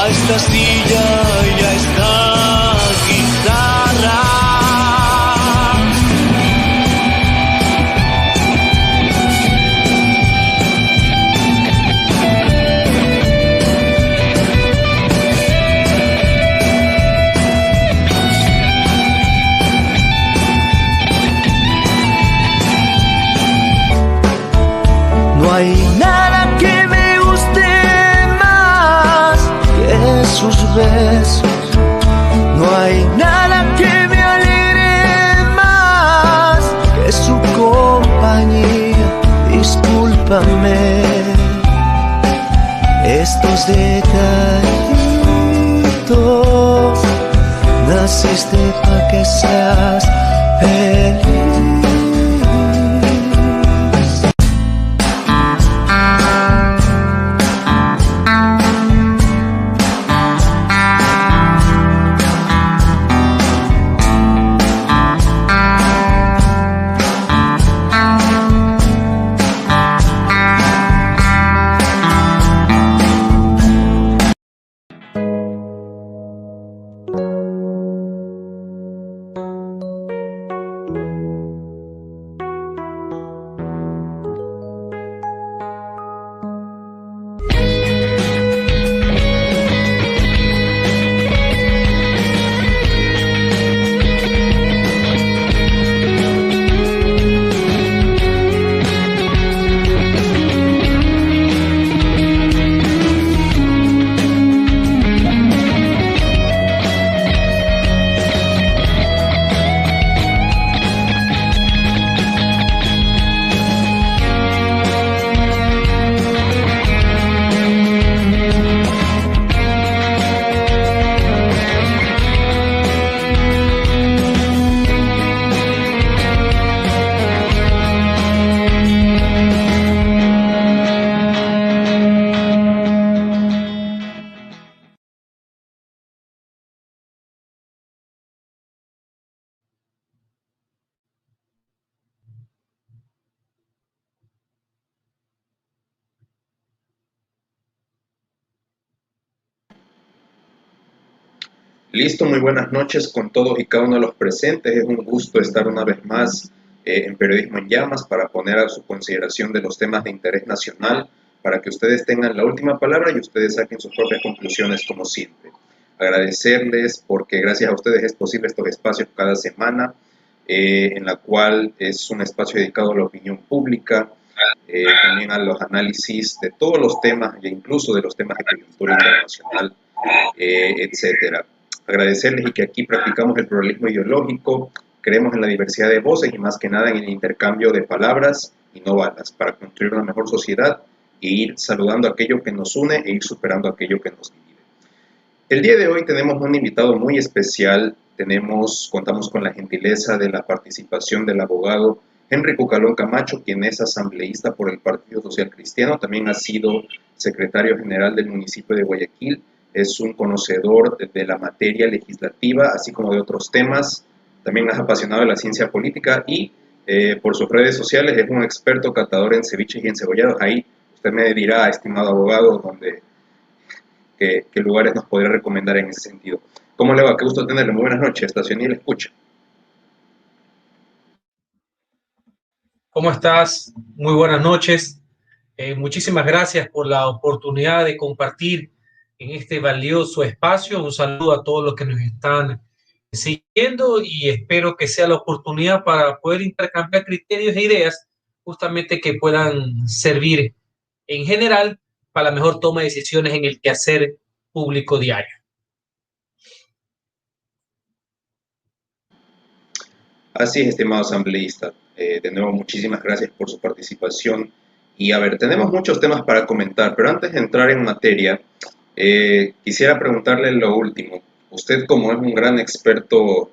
a esta silla y a esta guitarra. No hay nada que me guste más que sus besos. No hay nada que me alegre más que su compañía. Discúlpame estos detallitos. Naciste pa' que seas feliz. Listo, muy buenas noches con todos y cada uno de los presentes. Es un gusto estar una vez más en Periodismo en Llamas para poner a su consideración de los temas de interés nacional, para que ustedes tengan la última palabra y ustedes saquen sus propias conclusiones como siempre. Agradecerles porque gracias a ustedes es posible estos espacios cada semana, en la cual es un espacio dedicado a la opinión pública, también a los análisis de todos los temas e incluso de los temas de coyuntura internacional, etcétera. Agradecerles y que aquí practicamos el pluralismo ideológico, creemos en la diversidad de voces y más que nada en el intercambio de palabras y no balas para construir una mejor sociedad e ir saludando aquello que nos une e ir superando aquello que nos divide. El día de hoy tenemos un invitado muy especial, contamos con la gentileza de la participación del abogado Henry Cucalón Camacho, quien es asambleísta por el Partido Social Cristiano, también ha sido secretario general del municipio de Guayaquil. Es un conocedor de la materia legislativa, así como de otros temas. También es apasionado de la ciencia política y por sus redes sociales es un experto catador en ceviches y encebollados. Ahí usted me dirá, estimado abogado, qué lugares nos podría recomendar en ese sentido. ¿Cómo le va? Qué gusto tenerle. Muy buenas noches. Estación y le escucha. ¿Cómo estás? Muy buenas noches. Muchísimas gracias por la oportunidad de compartir en este valioso espacio. Un saludo a todos los que nos están siguiendo y espero que sea la oportunidad para poder intercambiar criterios e ideas justamente que puedan servir en general para la mejor toma de decisiones en el quehacer público diario. Así es, estimado asambleísta. De nuevo, muchísimas gracias por su participación. Y a ver, tenemos muchos temas para comentar, pero antes de entrar en materia, quisiera preguntarle lo último. Usted, como es un gran experto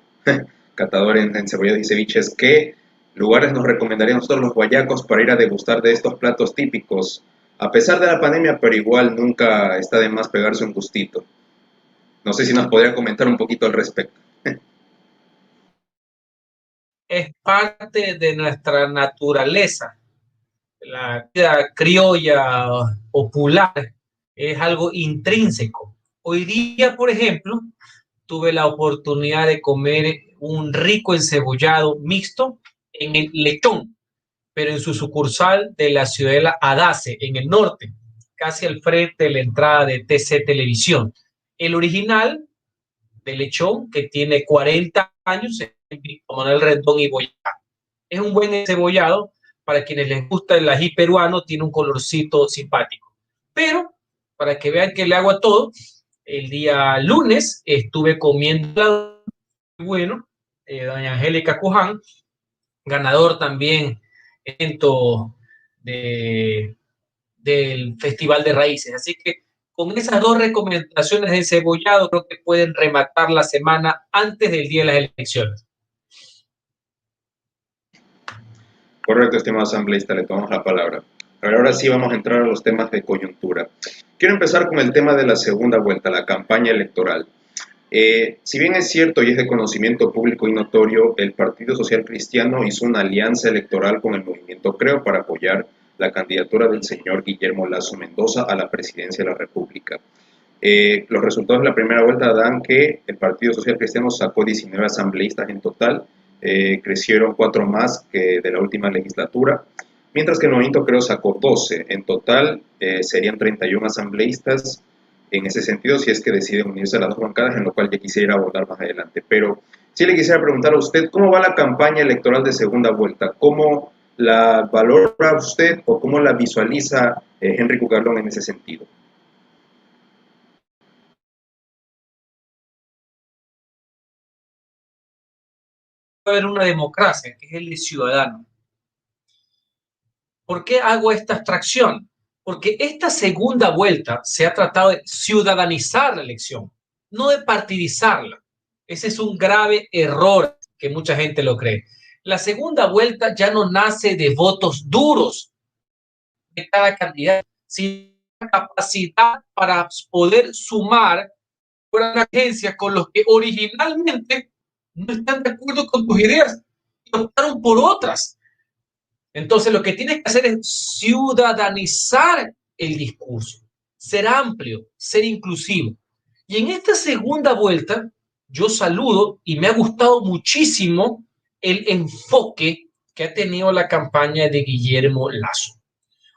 catador en cebollas y ceviches, ¿qué lugares nos recomendaría a nosotros los guayacos para ir a degustar de estos platos típicos? A pesar de la pandemia, pero igual nunca está de más pegarse un gustito. No sé si nos podría comentar un poquito al respecto. Es parte de nuestra naturaleza. La vida criolla popular es algo intrínseco Hoy día, por ejemplo, tuve la oportunidad de comer un rico encebollado mixto en el Lechón, pero en su sucursal de la Ciudadela Adace, en el norte, casi al frente de la entrada de TC Televisión. El original de Lechón, que tiene 40 años, en Víctor Manuel Rendón y Boyacá. Es un buen encebollado, para quienes les gusta el ají peruano, tiene un colorcito simpático. Pero, para que vean que le hago a todo, el día lunes estuve comiendo bueno, doña Angélica Cuján, ganador también evento del Festival de Raíces. Así que con esas dos recomendaciones de cebollado creo que pueden rematar la semana antes del día de las elecciones. Correcto, estimado asambleísta, le tomamos la palabra. Ahora sí vamos a entrar a los temas de coyuntura. Quiero empezar con el tema de la segunda vuelta, la campaña electoral. Si bien es cierto y es de conocimiento público y notorio, el Partido Social Cristiano hizo una alianza electoral con el Movimiento Creo para apoyar la candidatura del señor Guillermo Lasso Mendoza a la presidencia de la República. Los resultados de la primera vuelta dan que el Partido Social Cristiano sacó 19 asambleístas en total, crecieron 4 más que de la última legislatura, mientras que el Movimiento Creo sacó 12. En total serían 31 asambleístas en ese sentido, si es que deciden unirse a las dos bancadas, en lo cual ya quisiera abordar más adelante. Pero sí le quisiera preguntar a usted, ¿cómo va la campaña electoral de segunda vuelta? ¿Cómo la valora usted o cómo la visualiza Henry Cucatlón en ese sentido? Va a haber una democracia, que es el de ciudadano. ¿Por qué hago esta abstracción? Porque esta segunda vuelta se ha tratado de ciudadanizar la elección, no de partidizarla. Ese es un grave error que mucha gente lo cree. La segunda vuelta ya no nace de votos duros de cada candidato, sino la capacidad para poder sumar una agencia con los que originalmente no están de acuerdo con tus ideas y optaron por otras. Entonces, lo que tienes que hacer es ciudadanizar el discurso, ser amplio, ser inclusivo. Y en esta segunda vuelta, yo saludo y me ha gustado muchísimo el enfoque que ha tenido la campaña de Guillermo Lasso.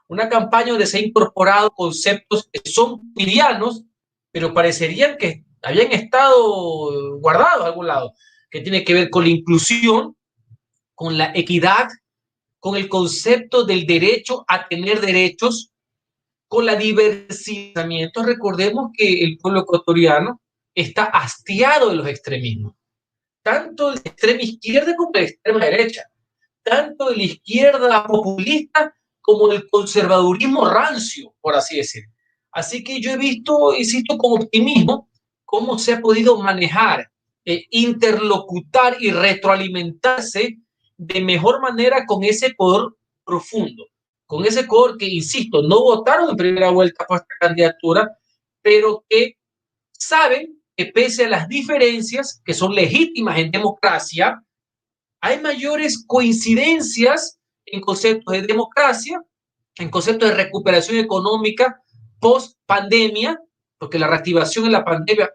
Una campaña donde se han incorporado conceptos que son cotidianos, pero parecerían que habían estado guardados a algún lado, que tiene que ver con la inclusión, con la equidad, con el concepto del derecho a tener derechos, con la diversidad. Recordemos que el pueblo ecuatoriano está hastiado de los extremismos, tanto de la extrema izquierda como de la extrema derecha, tanto de la izquierda populista como del conservadurismo rancio, por así decir. Así que yo he visto, insisto, con optimismo, cómo se ha podido manejar, interlocutar y retroalimentarse de mejor manera con ese Ecuador profundo, con ese Ecuador que, insisto, no votaron en primera vuelta por esta candidatura, pero que saben que pese a las diferencias, que son legítimas en democracia, hay mayores coincidencias en conceptos de democracia, en conceptos de recuperación económica post pandemia, porque la reactivación en la pandemia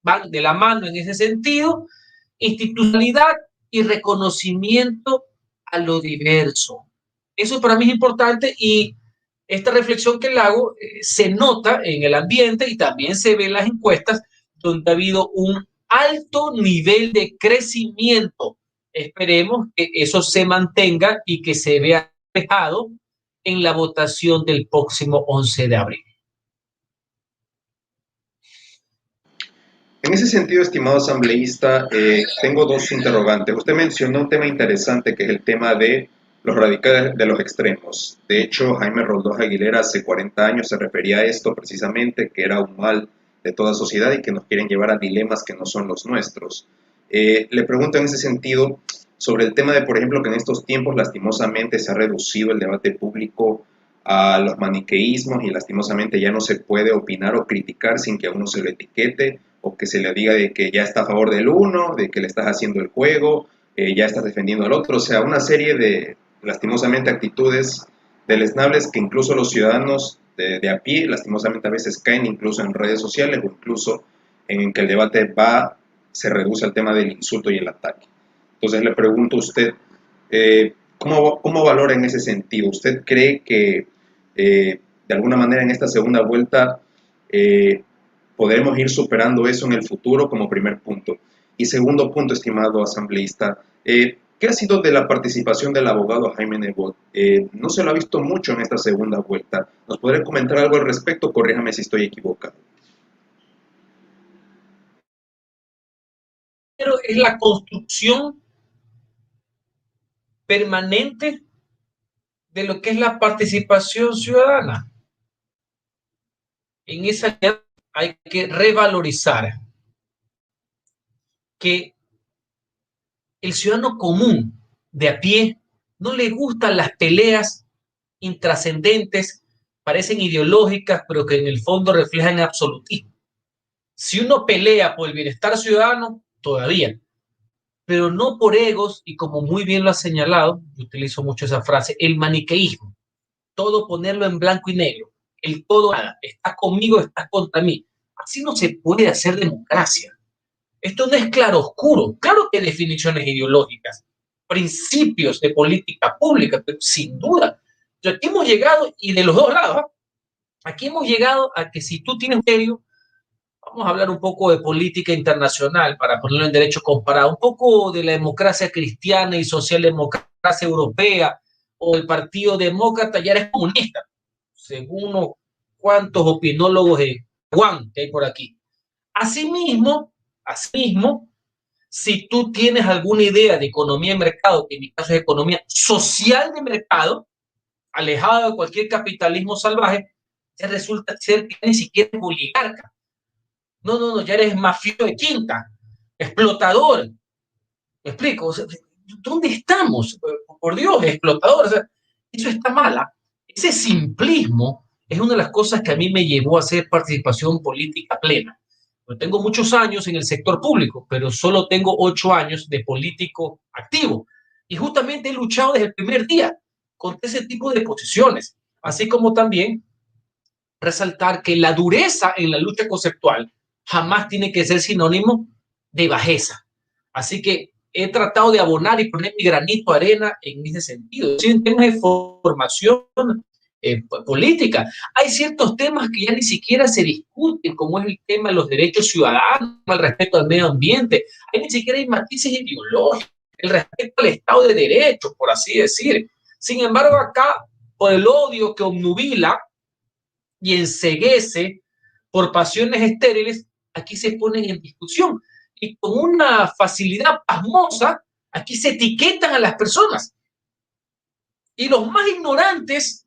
van de la mano en ese sentido, institucionalidad y reconocimiento a lo diverso. Eso para mí es importante y esta reflexión que le hago se nota en el ambiente y también se ve en las encuestas donde ha habido un alto nivel de crecimiento. Esperemos que eso se mantenga y que se vea reflejado en la votación del próximo 11 de abril. En ese sentido, estimado asambleísta, tengo dos interrogantes. Usted mencionó un tema interesante que es el tema de los radicales de los extremos. De hecho, Jaime Roldós Aguilera hace 40 años se refería a esto precisamente, que era un mal de toda sociedad y que nos quieren llevar a dilemas que no son los nuestros. Le pregunto en ese sentido sobre el tema de, por ejemplo, que en estos tiempos lastimosamente se ha reducido el debate público a los maniqueísmos y lastimosamente ya no se puede opinar o criticar sin que a uno se lo etiquete o que se le diga de que ya está a favor del uno, de que le estás haciendo el juego, ya estás defendiendo al otro, o sea, una serie de lastimosamente actitudes deleznables que incluso los ciudadanos de a pie, lastimosamente a veces caen incluso en redes sociales o incluso en que el debate se reduce al tema del insulto y el ataque. Entonces le pregunto a usted, ¿cómo valora en ese sentido? ¿Usted cree que de alguna manera en esta segunda vuelta podremos ir superando eso en el futuro como primer punto? Y segundo punto, estimado asambleísta, ¿qué ha sido de la participación del abogado Jaime Nebot? No se lo ha visto mucho en esta segunda vuelta. ¿Nos podría comentar algo al respecto? Corríjame si estoy equivocado. Pero es la construcción permanente de lo que es la participación ciudadana. En esa idea hay que revalorizar que el ciudadano común de a pie no le gustan las peleas intrascendentes, parecen ideológicas, pero que en el fondo reflejan absolutismo. Si uno pelea por el bienestar ciudadano, todavía, pero no por egos, y como muy bien lo ha señalado, yo utilizo mucho esa frase, el maniqueísmo, todo ponerlo en blanco y negro, el todo nada, estás conmigo, estás contra mí. Así no se puede hacer democracia. Esto no es claro oscuro, claro que hay definiciones ideológicas, principios de política pública, pero sin duda. Aquí hemos llegado, y de los dos lados, aquí hemos llegado a que si tú tienes un criterio, vamos a hablar un poco de política internacional para ponerlo en derecho comparado, un poco de la democracia cristiana y socialdemocracia europea o el Partido Demócrata, ya eres comunista, según unos cuantos opinólogos de Juan que hay por aquí. Asimismo, si tú tienes alguna idea de economía de mercado, que en mi caso es economía social de mercado, alejada de cualquier capitalismo salvaje, ya resulta ser que ni siquiera es oligarca. No, ya eres mafioso de quinta, explotador. ¿Me explico? O sea, ¿dónde estamos? Por Dios, explotador. O sea, eso está mala. Ese simplismo es una de las cosas que a mí me llevó a hacer participación política plena. Yo tengo muchos años en el sector público, pero solo tengo 8 años de político activo. Y justamente he luchado desde el primer día contra ese tipo de posiciones. Así como también resaltar que la dureza en la lucha conceptual jamás tiene que ser sinónimo de bajeza. Así que he tratado de abonar y poner mi granito de arena en ese sentido. En temas de formación política, hay ciertos temas que ya ni siquiera se discuten, como es el tema de los derechos ciudadanos, el respeto al medio ambiente. Ahí ni siquiera hay matices ideológicos, el respeto al Estado de Derecho, por así decir. Sin embargo, acá, por el odio que obnubila y enceguece por pasiones estériles, aquí se ponen en discusión. Y con una facilidad pasmosa, aquí se etiquetan a las personas. Y los más ignorantes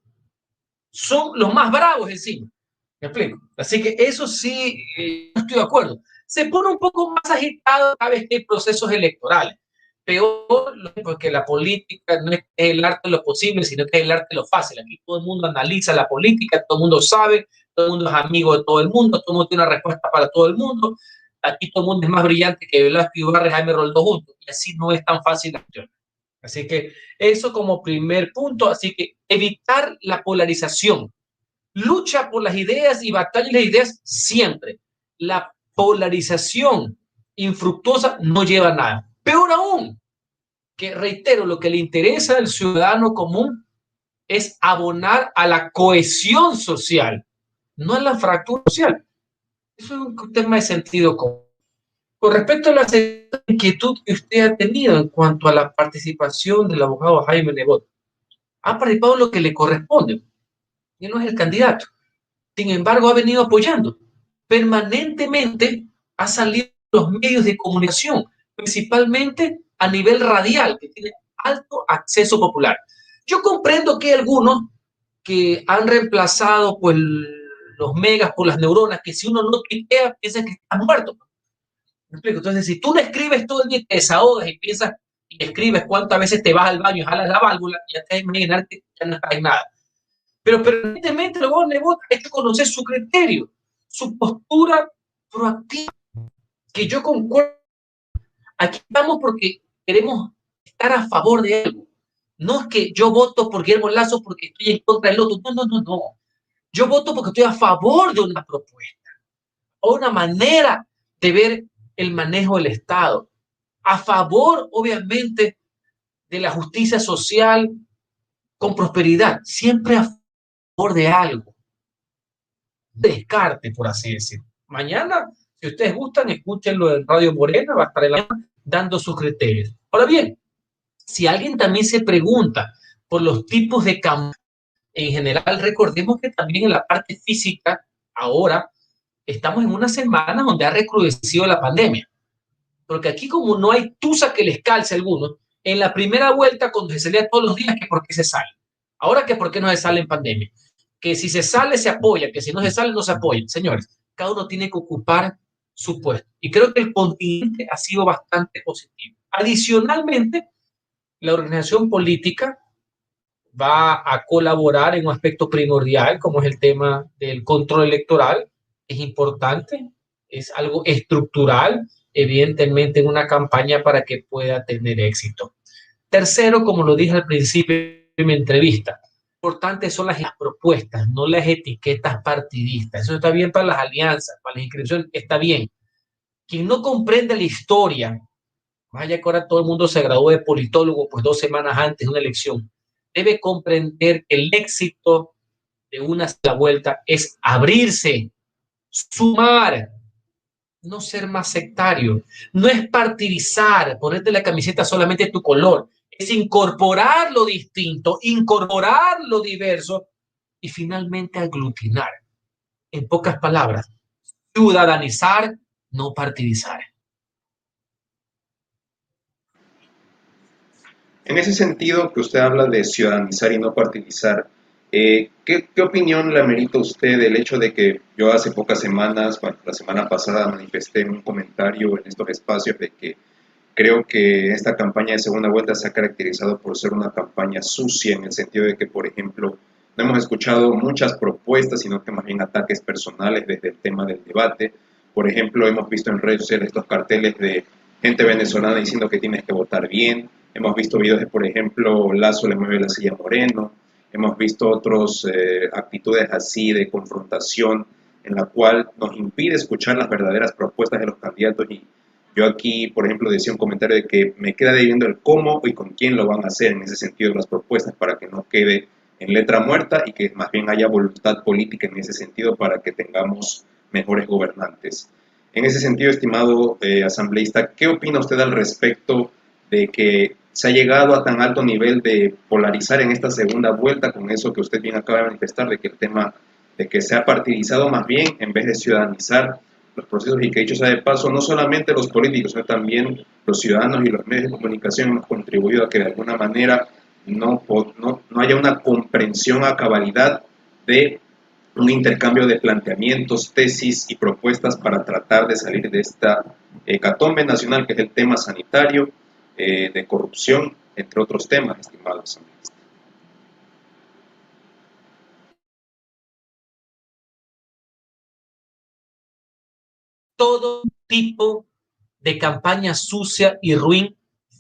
son los más bravos encima. ¿Me explico? Así que eso sí, no estoy de acuerdo. Se pone un poco más agitado cada vez que hay procesos electorales. Peor, porque la política no es el arte de lo posible, sino que es el arte de lo fácil. Aquí todo el mundo analiza la política, todo el mundo sabe, todo el mundo es amigo de todo el mundo, todo el mundo tiene una respuesta para todo el mundo. Aquí todo el mundo es más brillante que Velasco Ibarra y Jaime Roldós juntos. Y así no es tan fácil la cuestión. Así que eso como primer punto. Así que evitar la polarización. Lucha por las ideas y batalla las ideas siempre. La polarización infructuosa no lleva a nada. Peor aún, que reitero, lo que le interesa al ciudadano común es abonar a la cohesión social, no a la fractura social. Eso es un tema de sentido común. Con respecto a la inquietud que usted ha tenido en cuanto a la participación del abogado Jaime Nebot, ha participado en lo que le corresponde. Y no es el candidato. Sin embargo, ha venido apoyando. Permanentemente ha salido en los medios de comunicación, principalmente a nivel radial, que tiene alto acceso popular. Yo comprendo que hay algunos que han reemplazado pues, los megas por las neuronas, que si uno no tuitea, piensa que está muerto. ¿Me explico? Entonces, si tú no escribes todo el día, te desahogas y piensas y escribes cuántas veces te vas al baño y jalas la válvula, ya te vas a imaginar que ya no está en nada. Pero permanentemente luego Nebot hay que conocer su criterio, su postura proactiva, que yo concuerdo. Aquí estamos porque queremos estar a favor de algo. No es que yo voto por Guillermo Lazo porque estoy en contra del otro. No. Yo voto porque estoy a favor de una propuesta o una manera de ver el manejo del Estado. A favor, obviamente, de la justicia social con prosperidad. Siempre a favor de algo. Descarte, por así decirlo. Mañana, si ustedes gustan, escúchenlo en Radio Morena, va a estar dando sus criterios. Ahora bien, si alguien también se pregunta por los tipos de campaña, en general, recordemos que también en la parte física, ahora estamos en una semana donde ha recrudecido la pandemia. Porque aquí, como no hay tusa que les calce a algunos, en la primera vuelta, cuando se salía todos los días, que por qué se sale. Ahora que por qué no se sale en pandemia. Que si se sale, se apoya, que si no se sale, no se apoya. Señores, cada uno tiene que ocupar su puesto. Y creo que el continente ha sido bastante positivo. Adicionalmente, la organización política va a colaborar en un aspecto primordial, como es el tema del control electoral. Es importante, es algo estructural, evidentemente, en una campaña para que pueda tener éxito. Tercero, como lo dije al principio de mi entrevista, importantes son las propuestas, no las etiquetas partidistas. Eso está bien para las alianzas, para las inscripciones, está bien. Quien no comprende la historia, vaya que ahora todo el mundo se graduó de politólogo, pues 2 semanas antes de una elección, debe comprender que el éxito de una sola vuelta es abrirse, sumar, no ser más sectario. No es partidizar, ponerte la camiseta solamente tu color. Es incorporar lo distinto, incorporar lo diverso y finalmente aglutinar. En pocas palabras, ciudadanizar, no partidizar. En ese sentido que usted habla de ciudadanizar y no partidizar, ¿qué opinión le amerita a usted del hecho de que yo hace pocas semanas, bueno, la semana pasada manifesté en un comentario en estos espacios de que creo que esta campaña de segunda vuelta se ha caracterizado por ser una campaña sucia en el sentido de que, por ejemplo, no hemos escuchado muchas propuestas, sino que más bien ataques personales desde el tema del debate? Por ejemplo, hemos visto en redes sociales estos carteles de gente venezolana diciendo que tienes que votar bien. Hemos visto videos de, por ejemplo, Lazo le mueve la silla a Moreno. Hemos visto otras actitudes así de confrontación en la cual nos impide escuchar las verdaderas propuestas de los candidatos. Y yo aquí, por ejemplo, decía un comentario de que me queda debiendo el cómo y con quién lo van a hacer en ese sentido las propuestas para que no quede en letra muerta y que más bien haya voluntad política en ese sentido para que tengamos mejores gobernantes. En ese sentido, estimado asambleísta, ¿qué opina usted al respecto de que se ha llegado a tan alto nivel de polarizar en esta segunda vuelta con eso que usted bien acaba de manifestar, de que el tema de que se ha partidizado más bien en vez de ciudadanizar los procesos y que dicho sea de paso, no solamente los políticos, sino también los ciudadanos y los medios de comunicación hemos contribuido a que de alguna manera no haya una comprensión a cabalidad de un intercambio de planteamientos, tesis y propuestas para tratar de salir de esta hecatombe nacional que es el tema sanitario, de corrupción, entre otros temas, estimados amigos. Todo tipo de campaña sucia y ruin,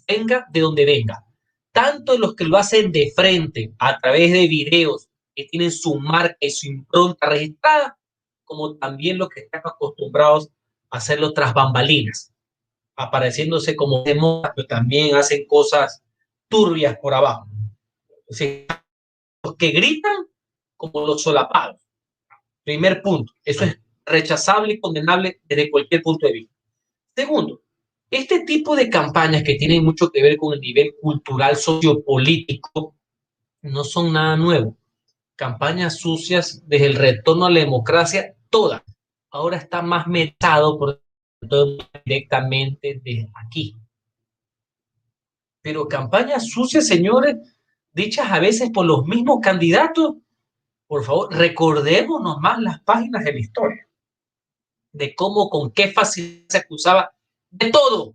venga de donde venga. Tanto los que lo hacen de frente, a través de videos que tienen su marca y su impronta registrada, como también los que están acostumbrados a hacerlo tras bambalinas, apareciéndose como demonios, pero también hacen cosas turbias por abajo. O sea, los que gritan como los solapados. Primer punto, eso es rechazable y condenable desde cualquier punto de vista. Segundo, este tipo de campañas que tienen mucho que ver con el nivel cultural, sociopolítico, no son nada nuevo. Campañas sucias desde el retorno a la democracia, todas. Ahora está más metado por todo directamente desde aquí. Pero campañas sucias, señores, dichas a veces por los mismos candidatos, por favor, recordémonos más las páginas de la historia, de cómo, con qué facilidad se acusaba de todo,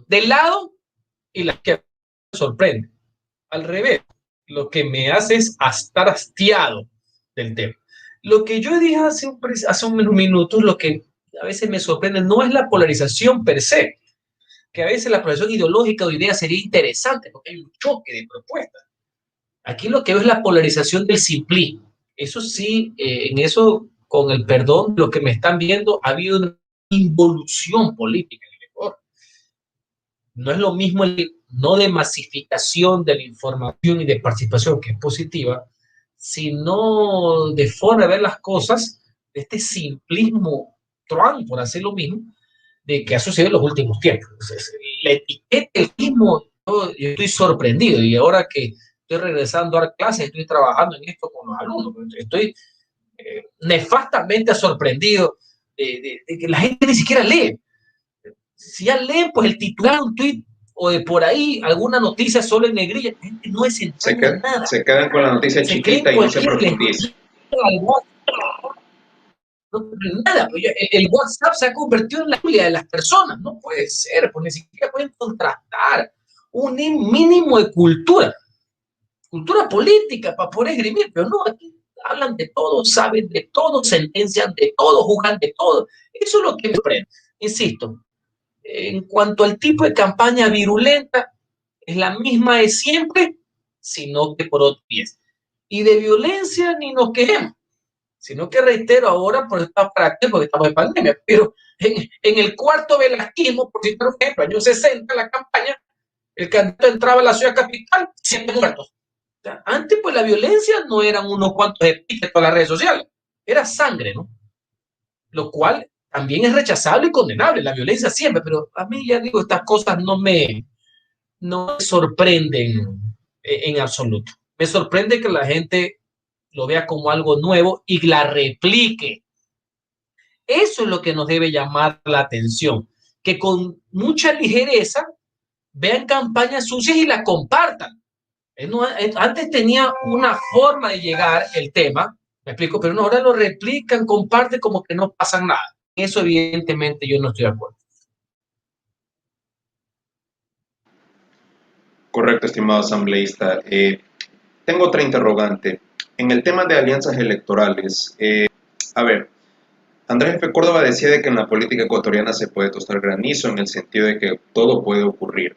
del lado y la izquierda. Me sorprende. Al revés, lo que me hace es estar hastiado del tema. Lo que yo dije hace unos minutos, lo que a veces me sorprende, no es la polarización per se, que a veces la polarización ideológica o idea sería interesante porque hay un choque de propuestas. Aquí lo que veo es la polarización del simplismo. Eso sí, en eso, con el perdón, lo que me están viendo, ha habido una involución política en el Ecuador. No es lo mismo el no de masificación de la información y de participación, que es positiva, sino de forma de ver las cosas, de este simplismo Trump, por hacer lo mismo, de que ha sucedido en los últimos tiempos. Entonces, la etiqueta el mismo, yo estoy sorprendido y ahora que estoy regresando a dar clases, estoy trabajando en esto con los alumnos, estoy nefastamente sorprendido de que la gente ni siquiera lee. Si ya leen, pues el titular de un tweet o de por ahí alguna noticia solo en negrilla, la gente no se entraña nada. Se quedan con la noticia Se chiquita y no se profundiza. No, nada, pues el WhatsApp se ha convertido en la Biblia de las personas, no puede ser, pues ni siquiera pueden contrastar un mínimo de cultura política para poder esgrimir, pero no, aquí hablan de todo, saben de todo, sentencian de todo, juzgan de todo. Eso es lo que me sorprende. Insisto, en cuanto al tipo de campaña virulenta, es la misma de siempre, sino que por otro pies. Y de violencia ni nos quejemos, sino que reitero ahora por esta práctica, porque estamos en pandemia, pero en el cuarto velasquismo, por ejemplo, años 60, la campaña, el candidato entraba a la ciudad capital, 100 muertos. O sea, antes, pues la violencia no eran unos cuantos epítetos a las redes sociales, era sangre, ¿no? Lo cual también es rechazable y condenable, la violencia siempre, pero a mí ya digo, estas cosas no me sorprenden en absoluto. Me sorprende que la gente lo vea como algo nuevo y la replique. Eso es lo que nos debe llamar la atención, que con mucha ligereza vean campañas sucias y la compartan. Antes tenía una forma de llegar el tema, me explico, pero no, ahora lo replican, comparten como que no pasa nada. Eso evidentemente yo no estoy de acuerdo. Correcto, estimado asambleísta. Tengo otra interrogante. En el tema de alianzas electorales, a ver, Andrés F. Córdoba decía de que en la política ecuatoriana se puede tostar granizo en el sentido de que todo puede ocurrir.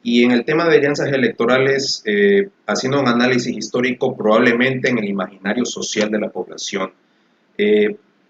Y en el tema de alianzas electorales, haciendo un análisis histórico, probablemente en el imaginario social de la población,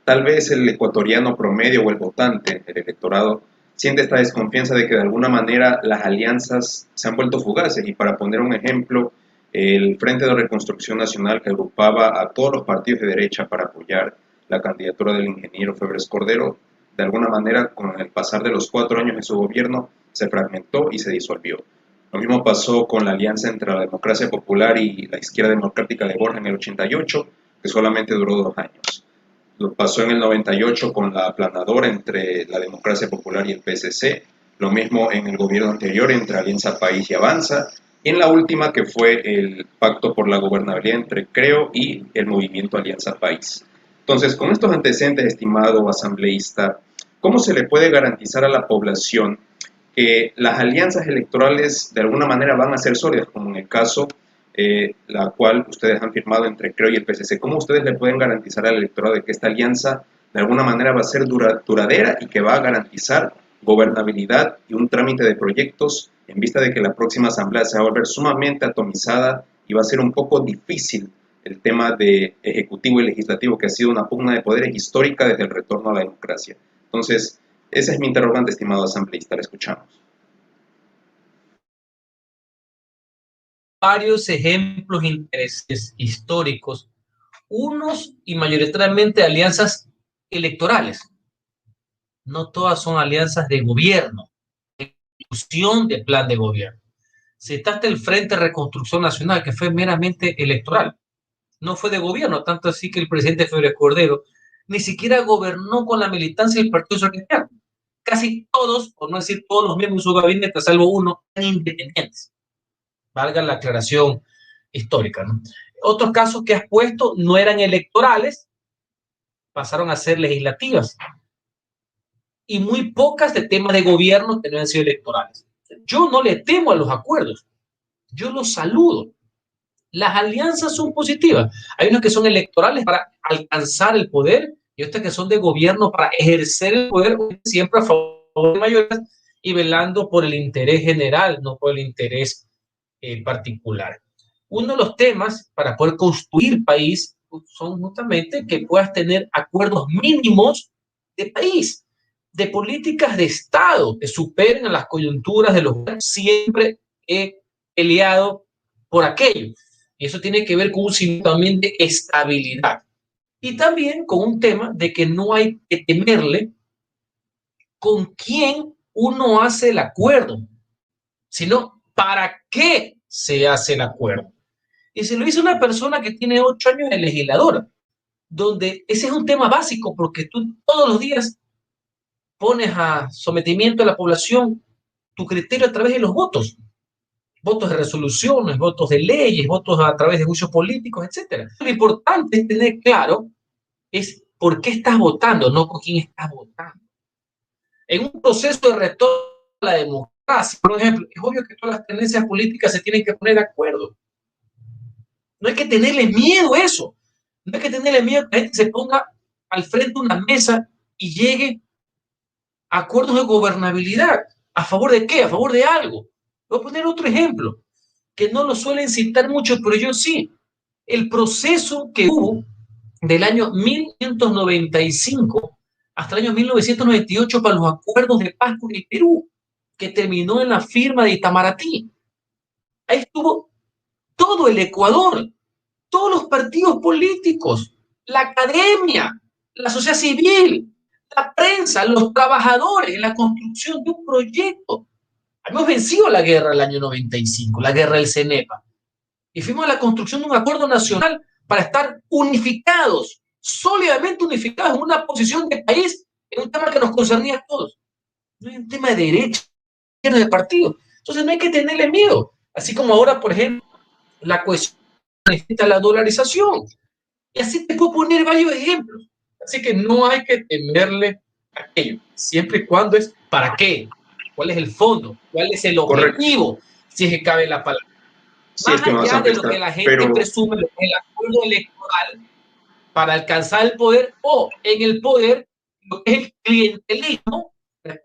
tal vez el ecuatoriano promedio o el votante, el electorado, siente esta desconfianza de que de alguna manera las alianzas se han vuelto fugaces. Y para poner un ejemplo, el Frente de Reconstrucción Nacional, que agrupaba a todos los partidos de derecha para apoyar la candidatura del ingeniero Febres Cordero, de alguna manera con el pasar de los 4 años de su gobierno se fragmentó y se disolvió. Lo mismo pasó con la alianza entre la democracia popular y la izquierda democrática de Borja en el 88, que solamente duró 2 años. Lo pasó en el 98 con la aplanadora entre la democracia popular y el PSC, lo mismo en el gobierno anterior entre Alianza País y Avanza, y en la última que fue el pacto por la gobernabilidad entre Creo y el movimiento Alianza País. Entonces, con estos antecedentes, estimado asambleísta, ¿cómo se le puede garantizar a la población que las alianzas electorales de alguna manera van a ser sólidas, como en el caso la cual ustedes han firmado entre Creo y el PSC? ¿Cómo ustedes le pueden garantizar al electorado de que esta alianza de alguna manera va a ser duradera y que va a garantizar gobernabilidad y un trámite de proyectos en vista de que la próxima asamblea se va a volver sumamente atomizada y va a ser un poco difícil el tema de ejecutivo y legislativo, que ha sido una pugna de poderes histórica desde el retorno a la democracia? Entonces, esa es mi interrogante, estimado asambleísta. La escuchamos. Varios ejemplos intereses históricos, unos y mayoritariamente alianzas electorales. No todas son alianzas de gobierno, de discusión de plan de gobierno. Citaste el Frente de Reconstrucción Nacional, que fue meramente electoral. No fue de gobierno, tanto así que el presidente Febres Cordero ni siquiera gobernó con la militancia del Partido Socialista. Casi todos, por no decir todos los miembros de su gabinete, salvo uno, eran independientes. Valga la aclaración histórica, ¿no? Otros casos que has puesto no eran electorales, pasaron a ser legislativas. Y muy pocas de temas de gobierno que no han sido electorales. Yo no le temo a los acuerdos, yo los saludo. Las alianzas son positivas. Hay unas que son electorales para alcanzar el poder y otras que son de gobierno para ejercer el poder, siempre a favor de mayorías y velando por el interés general, no por el interés particular. Uno de los temas para poder construir país son justamente que puedas tener acuerdos mínimos de país, de políticas de Estado que superen a las coyunturas de los gobiernos. Siempre he peleado por aquello. Y eso tiene que ver con un signo también de estabilidad. Y también con un tema de que no hay que temerle con quién uno hace el acuerdo, sino para qué se hace el acuerdo. Y se lo hizo una persona que tiene 8 años de legisladora, donde ese es un tema básico, porque tú todos los días pones a sometimiento de la población tu criterio a través de los votos. Votos de resoluciones, votos de leyes, votos a través de juicios políticos, etc. Lo importante es tener claro es por qué estás votando, no con quién estás votando. En un proceso de retorno a la democracia, por ejemplo, es obvio que todas las tendencias políticas se tienen que poner de acuerdo. No hay que tenerle miedo a eso. No hay que tenerle miedo a que la gente se ponga al frente de una mesa y llegue a acuerdos de gobernabilidad. ¿A favor de qué? A favor de algo. Voy a poner otro ejemplo, que no lo suelen citar mucho, pero yo sí. El proceso que hubo del año 1995 hasta el año 1998 para los acuerdos de paz con el Perú, que terminó en la firma de Itamaraty. Ahí estuvo todo el Ecuador, todos los partidos políticos, la academia, la sociedad civil, la prensa, los trabajadores en la construcción de un proyecto. Hemos vencido la guerra del año 95, la guerra del CENEPA, y fuimos a la construcción de un acuerdo nacional para estar unificados, sólidamente unificados en una posición de país, en un tema que nos concernía a todos. No es un tema de derecha, de partido. Entonces no hay que tenerle miedo. Así como ahora, por ejemplo, la cuestión de la dolarización. Y así te puedo poner varios ejemplos. Así que no hay que temerle a aquello, siempre y cuando es para qué, cuál es el fondo, cuál es el objetivo, correcto, si es que cabe la palabra. Sí, más allá de lo que la gente presume, lo que es el acuerdo electoral para alcanzar el poder, o en el poder, lo que es el clientelismo, a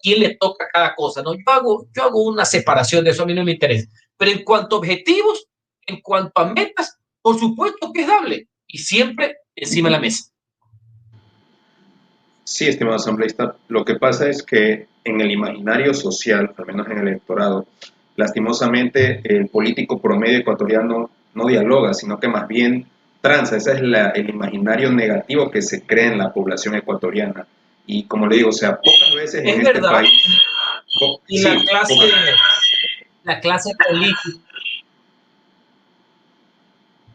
quién le toca cada cosa, ¿no? Yo hago una separación de eso, a mí no me interesa. Pero en cuanto a objetivos, en cuanto a metas, por supuesto que es dable, y siempre encima de la mesa. Sí, estimado asambleísta, lo que pasa es que en el imaginario social, al menos en el electorado, lastimosamente el político promedio ecuatoriano no dialoga, sino que más bien tranza. Ese es el imaginario negativo que se crea en la población ecuatoriana. Y como le digo, o sea, pocas veces es en verdad, este país... y sí, la clase política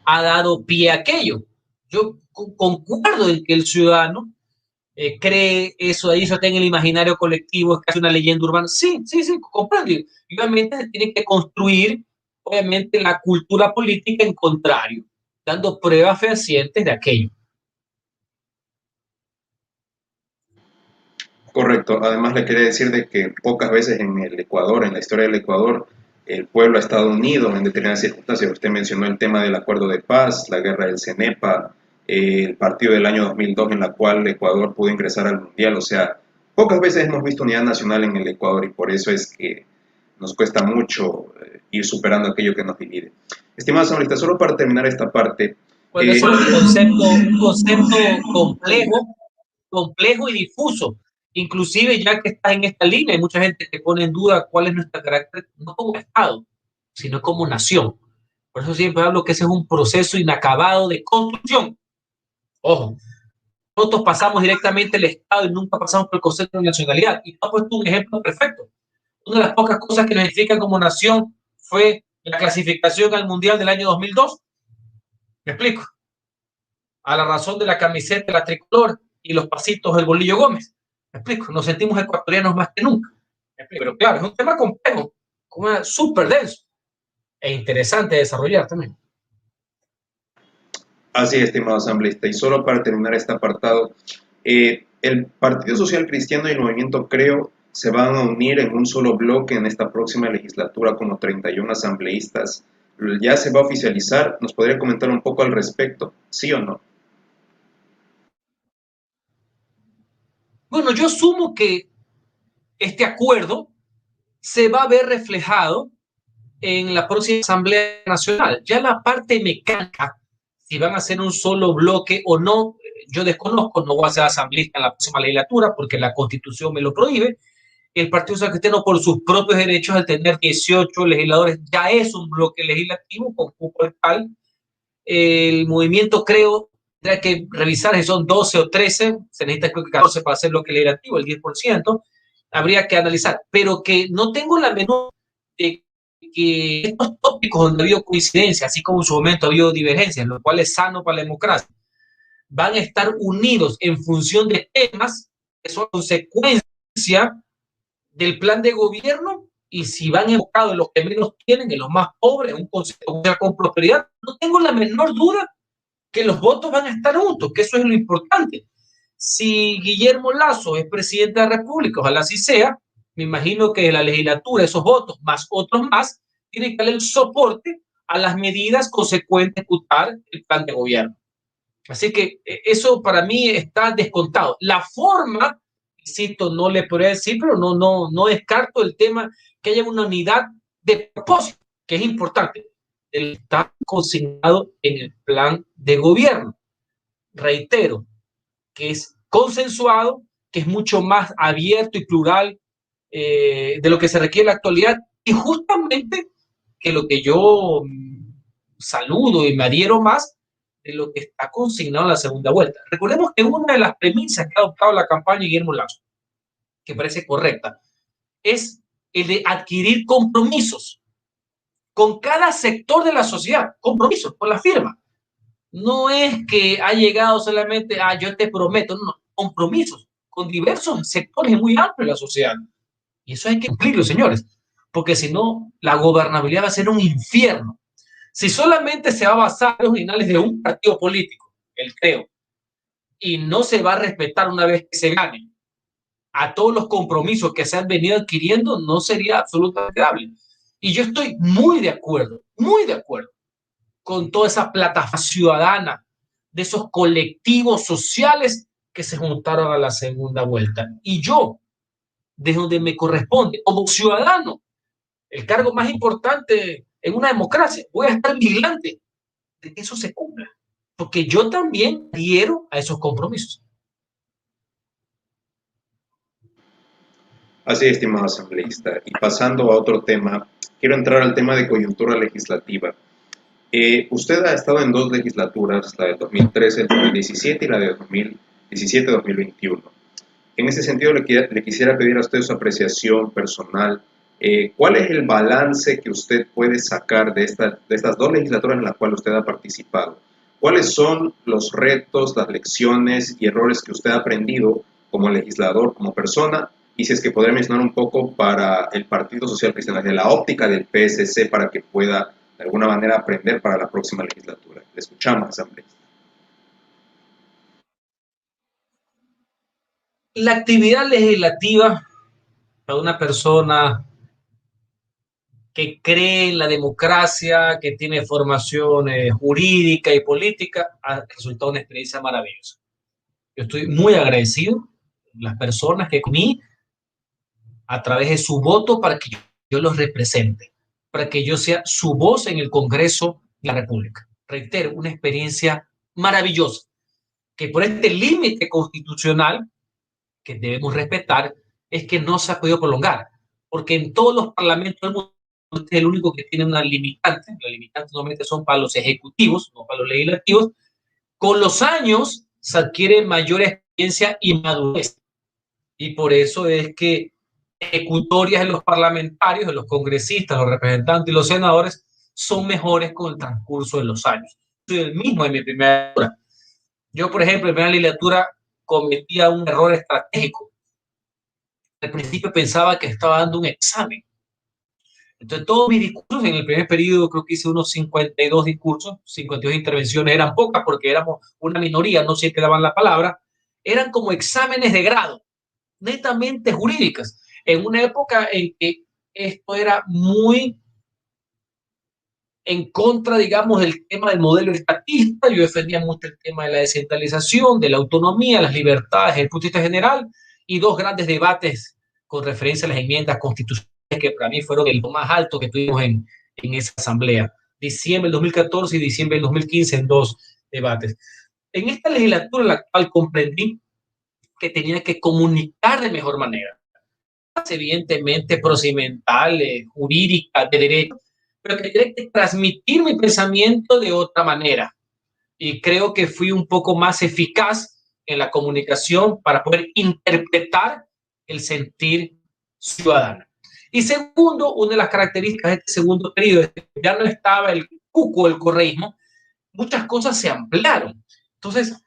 ha dado pie a aquello. Yo concuerdo en que el ciudadano cree eso ahí, eso está en el imaginario colectivo, es casi una leyenda urbana. Sí, comprendo. Y obviamente se tiene que construir, obviamente, la cultura política en contrario, dando pruebas fehacientes de aquello. Correcto. Además le quería decir de que pocas veces en el Ecuador, en la historia del Ecuador, el pueblo ha estado unido en determinadas circunstancias. Usted mencionó el tema del acuerdo de paz, la guerra del CENEPA, el partido del año 2002 en la cual Ecuador pudo ingresar al Mundial. O sea, pocas veces hemos visto unidad nacional en el Ecuador y por eso es que nos cuesta mucho ir superando aquello que nos divide. Estimado asambleísta, solo para terminar esta parte... Bueno, es un concepto complejo y difuso. Inclusive ya que está en esta línea, hay mucha gente que pone en duda cuál es nuestro carácter, no como Estado, sino como nación. Por eso siempre hablo que ese es un proceso inacabado de construcción. Ojo, nosotros pasamos directamente el Estado y nunca pasamos por el concepto de nacionalidad. Y ha puesto un ejemplo perfecto. Una de las pocas cosas que nos identifican como nación fue la clasificación al Mundial del año 2002. ¿Me explico? A la razón de la camiseta de la tricolor y los pasitos del Bolillo Gómez. ¿Me explico? Nos sentimos ecuatorianos más que nunca. Pero claro, es un tema complejo, súper denso e interesante de desarrollar también. Así es, estimado asambleísta. Y solo para terminar este apartado, el Partido Social Cristiano y el Movimiento Creo se van a unir en un solo bloque en esta próxima legislatura como 31 asambleístas. ¿Ya se va a oficializar? ¿Nos podría comentar un poco al respecto? ¿Sí o no? Bueno, yo asumo que este acuerdo se va a ver reflejado en la próxima Asamblea Nacional. Ya la parte mecánica Si van a hacer un solo bloque o no, yo desconozco, no voy a ser asambleísta en la próxima legislatura porque la Constitución me lo prohíbe. El Partido Social Cristiano, por sus propios derechos, al tener 18 legisladores, ya es un bloque legislativo con cupo tal. El movimiento, creo, tendrá que revisar si son 12 o 13, se necesita creo que 14 para hacer bloque legislativo, el 10%, habría que analizar, pero que no tengo la menor de que estos tópicos donde ha habido coincidencia, así como en su momento ha habido divergencias, lo cual es sano para la democracia, van a estar unidos en función de temas que son consecuencia del plan de gobierno, y si van enfocados en los que menos tienen, en los más pobres, un concepto con prosperidad, no tengo la menor duda que los votos van a estar juntos, que eso es lo importante. Si Guillermo Lasso es presidente de la República, ojalá así sea, me imagino que la legislatura, esos votos, más otros más, tienen que darle el soporte a las medidas consecuentes de ejecutar el plan de gobierno. Así que eso para mí está descontado. La forma, insisto, no le podría decir, pero no descarto el tema que haya una unidad de propósito, que es importante. Está consignado en el plan de gobierno. Reitero, que es consensuado, que es mucho más abierto y plural de lo que se requiere en la actualidad, y justamente que lo que yo saludo y me adhiero más de lo que está consignado en la segunda vuelta. Recordemos que una de las premisas que ha adoptado la campaña de Guillermo Lasso, que parece correcta, es el de adquirir compromisos con cada sector de la sociedad, compromisos con la firma. No es que ha llegado solamente a yo te prometo, no, compromisos con diversos sectores muy amplios de la sociedad. Y eso hay que cumplirlo, señores, porque si no, la gobernabilidad va a ser un infierno. Si solamente se va a basar en los originales de un partido político, el creo, y no se va a respetar una vez que se gane a todos los compromisos que se han venido adquiriendo, no sería absolutamente viable. Y yo estoy muy de acuerdo con toda esa plataforma ciudadana de esos colectivos sociales que se juntaron a la segunda vuelta. Y yo, desde donde me corresponde, como ciudadano, el cargo más importante en una democracia, voy a estar vigilante de que eso se cumpla, porque yo también adhiero a esos compromisos. Así, estimado asambleísta. Y pasando a otro tema, quiero entrar al tema de coyuntura legislativa. Usted ha estado en dos legislaturas, la del 2013, el 2017 y la de 2017-2021. En ese sentido, le quisiera pedir a usted su apreciación personal. ¿Cuál es el balance que usted puede sacar de estas dos legislaturas en las cuales usted ha participado? ¿Cuáles son los retos, las lecciones y errores que usted ha aprendido como legislador, como persona? Y si es que podría mencionar un poco para el Partido Social Cristiano, de la óptica del PSC, para que pueda de alguna manera aprender para la próxima legislatura. Le escuchamos, asambleísta. La actividad legislativa para una persona que cree en la democracia, que tiene formación jurídica y política, ha resultado una experiencia maravillosa. Yo estoy muy agradecido las personas que conmigo a través de su voto para que yo los represente, para que yo sea su voz en el Congreso de la República. Reitero, una experiencia maravillosa, que por este límite constitucional que debemos respetar, es que no se ha podido prolongar, porque en todos los parlamentos del mundo este es el único que tiene una limitante. Las limitantes normalmente son para los ejecutivos, no para los legislativos. Con los años se adquiere mayor experiencia y madurez, y por eso es que ejecutorias de los parlamentarios, de los congresistas, los representantes y los senadores son mejores con el transcurso de los años. Soy el mismo en mi primera legislatura. Yo, por ejemplo, en mi primera legislatura cometía un error estratégico. Al principio pensaba que estaba dando un examen. Entonces, todos mis discursos en el primer periodo, creo que hice unos 52 discursos, 52 intervenciones, eran pocas porque éramos una minoría, no siempre daban la palabra, eran como exámenes de grado, netamente jurídicas, en una época en que esto era muy en contra, digamos, del tema del modelo estatista. Yo defendía mucho el tema de la descentralización, de la autonomía, las libertades, el punto de vista general, y dos grandes debates con referencia a las enmiendas constitucionales que para mí fueron el más alto que tuvimos en esa asamblea. Diciembre del 2014 y diciembre del 2015 en dos debates. En esta legislatura, la cual comprendí que tenía que comunicar de mejor manera, evidentemente procedimental, jurídica, de derecho, pero que tenía que transmitir mi pensamiento de otra manera. Y creo que fui un poco más eficaz en la comunicación para poder interpretar el sentir ciudadano. Y segundo, una de las características de este segundo periodo es que ya no estaba el cuco del correísmo, muchas cosas se ampliaron. Entonces,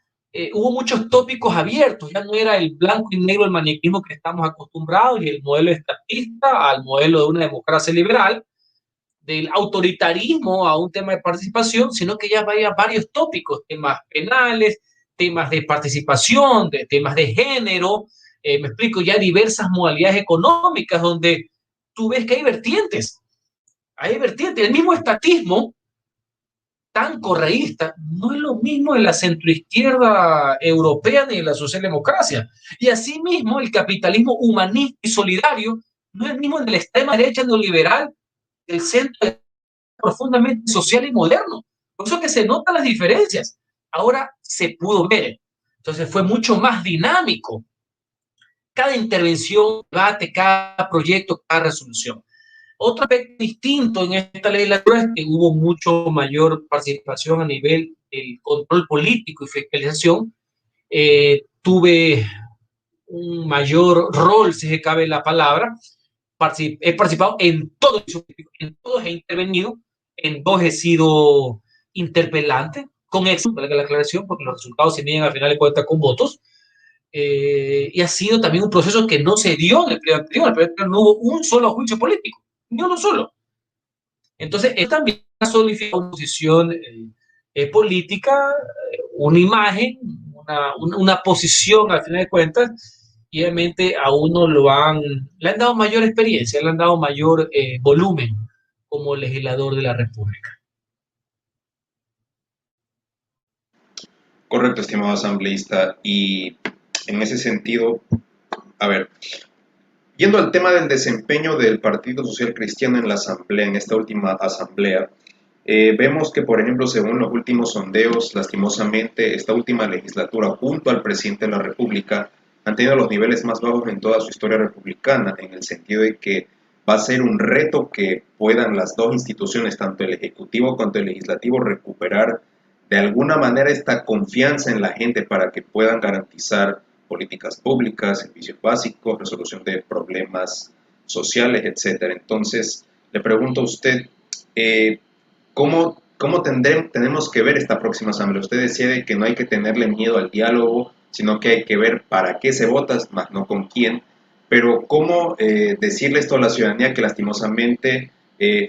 hubo muchos tópicos abiertos, ya no era el blanco y negro, el maniquismo que estamos acostumbrados y el modelo estatista al modelo de una democracia liberal, del autoritarismo a un tema de participación, sino que ya había varios tópicos, temas penales, temas de participación, de temas de género, me explico, ya diversas modalidades económicas donde tú ves que hay vertientes, el mismo estatismo tan correísta no es lo mismo en la centroizquierda europea ni en la socialdemocracia. Y asimismo, el capitalismo humanista y solidario no es el mismo en la extrema derecha neoliberal, el centro profundamente social y moderno. Por eso que se notan las diferencias. Ahora se pudo ver. Entonces fue mucho más dinámico. Cada intervención, debate, cada proyecto, cada resolución. Otro aspecto distinto en esta legislatura es que hubo mucho mayor participación a nivel del control político y fiscalización. Tuve un mayor rol, si se cabe la palabra. He participado en todos he intervenido, en dos he sido interpelante, con éxito, para la aclaración, porque los resultados se miden al final de cuentas con votos. Y ha sido también un proceso que no se dio en el primer periodo. En el primer periodo no hubo un solo juicio político, ni uno solo. Entonces, es también solidificado una posición política, una imagen, una posición al final de cuentas, y obviamente a uno le han dado mayor experiencia, le han dado mayor volumen como legislador de la República. Correcto, estimado asambleísta. Y en ese sentido, a ver, yendo al tema del desempeño del Partido Social Cristiano en la asamblea, en esta última asamblea, vemos que, por ejemplo, según los últimos sondeos, lastimosamente, esta última legislatura, junto al presidente de la República, han tenido los niveles más bajos en toda su historia republicana, en el sentido de que va a ser un reto que puedan las dos instituciones, tanto el Ejecutivo cuanto el Legislativo, recuperar de alguna manera esta confianza en la gente para que puedan garantizar políticas públicas, servicios básicos, resolución de problemas sociales, etcétera. Entonces, le pregunto a usted, ¿cómo tenemos que ver esta próxima asamblea? Usted decía de que no hay que tenerle miedo al diálogo, sino que hay que ver para qué se vota, más no con quién. Pero ¿cómo decirle esto a la ciudadanía que lastimosamente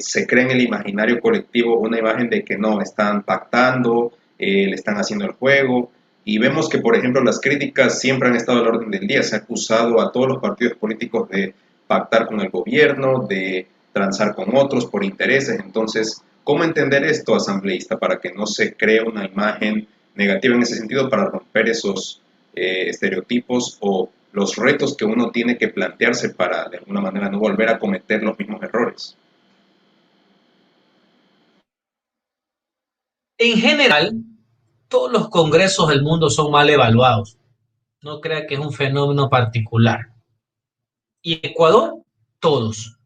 se crea en el imaginario colectivo una imagen de que no, están pactando, le están haciendo el juego? Y vemos que, por ejemplo, las críticas siempre han estado al orden del día. Se ha acusado a todos los partidos políticos de pactar con el gobierno, de transar con otros por intereses. Entonces, ¿cómo entender esto, asambleísta, para que no se cree una imagen negativa en ese sentido, para romper esos estereotipos o los retos que uno tiene que plantearse para, de alguna manera, no volver a cometer los mismos errores? En general, todos los congresos del mundo son mal evaluados. No crea que es un fenómeno particular. Y Ecuador, todos.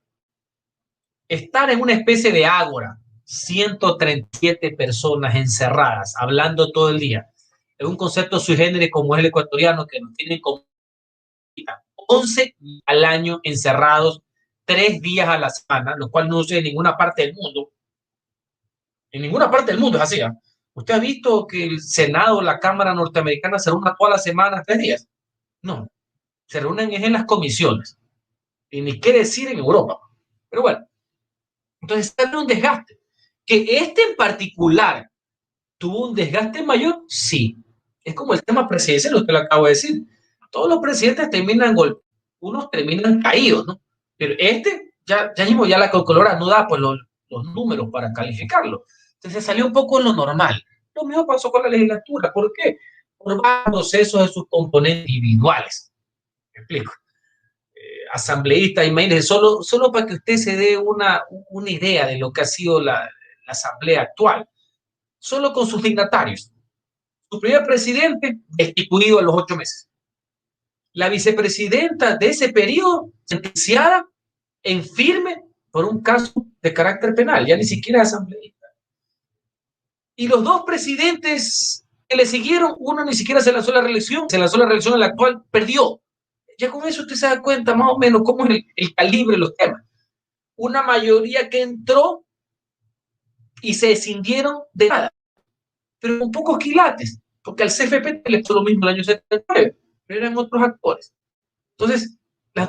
Estar en una especie de ágora, 137 personas encerradas, hablando todo el día, es un concepto sui generis como es el ecuatoriano, que nos tienen como 11 al año encerrados, 3 días a la semana, lo cual no sucede en ninguna parte del mundo. En ninguna parte del mundo es así. ¿Usted ha visto que el Senado, la Cámara norteamericana se reúne todas las semanas, 3 días? No, se reúnen en las comisiones. Y ni qué decir en Europa. Pero bueno, entonces sale un desgaste. Que este en particular tuvo un desgaste mayor, sí. Es como el tema presidencial, usted lo acabo de decir. Todos los presidentes terminan golpeados, unos terminan caídos, ¿no? Pero ya la calculadora no da pues, los números para calificarlo. Entonces salió un poco lo normal. Lo mismo pasó con la legislatura. ¿Por qué? Por varios procesos de sus componentes individuales. Me explico. Asambleísta, imagínense, solo para que usted se dé una idea de lo que ha sido la asamblea actual, solo con sus dignatarios. Su primer presidente destituido a los 8 meses. La vicepresidenta de ese periodo sentenciada en firme por un caso de carácter penal, ya ni siquiera asambleísta. Y los dos presidentes que le siguieron, uno ni siquiera se lanzó a la reelección, se lanzó a la reelección, el actual perdió. Ya con eso usted se da cuenta más o menos cómo es el calibre de los temas. Una mayoría que entró y se escindieron de nada, pero con pocos quilates, porque al CFP le pasó lo mismo el año 79, pero eran otros actores. Entonces,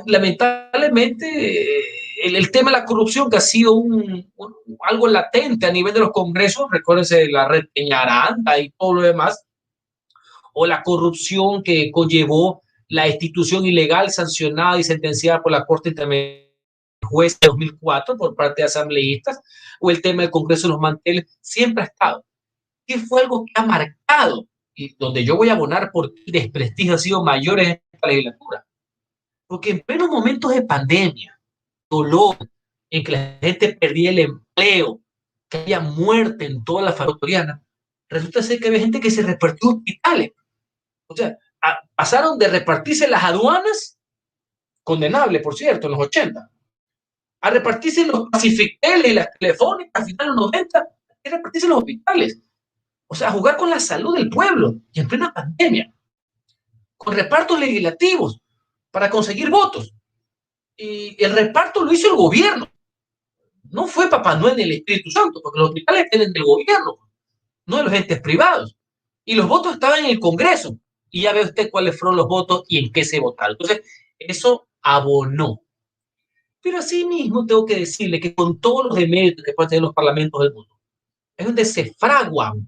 lamentablemente, el tema de la corrupción, que ha sido algo latente a nivel de los congresos, recuérdense la red Peñaranda y todo lo demás, o la corrupción que conllevó la institución ilegal sancionada y sentenciada por la Corte Interamericana juez de 2004 por parte de asambleístas, o el tema del Congreso de los Manteles, siempre ha estado. Que fue algo que ha marcado, y donde yo voy a abonar por desprestigio ha sido mayor en esta legislatura. Porque en plenos momentos de pandemia, dolor, en que la gente perdía el empleo, que había muerte en toda la familia ecuatoriana, resulta ser que había gente que se repartió hospitales. O sea, pasaron de repartirse las aduanas, condenable, por cierto, en los 80, a repartirse los pacificeles y las telefónicas a finales de los 90, a repartirse los hospitales. O sea, a jugar con la salud del pueblo y en plena pandemia, con repartos legislativos para conseguir votos. Y el reparto lo hizo el gobierno. No fue Papá Noel ni el Espíritu Santo, porque los hospitales tienen del gobierno, no de los entes privados. Y los votos estaban en el Congreso. Y ya ve usted cuáles fueron los votos y en qué se votaron. Entonces, eso abonó. Pero asimismo tengo que decirle que con todos los deméritos que pueden tener los parlamentos del mundo, es donde se fraguan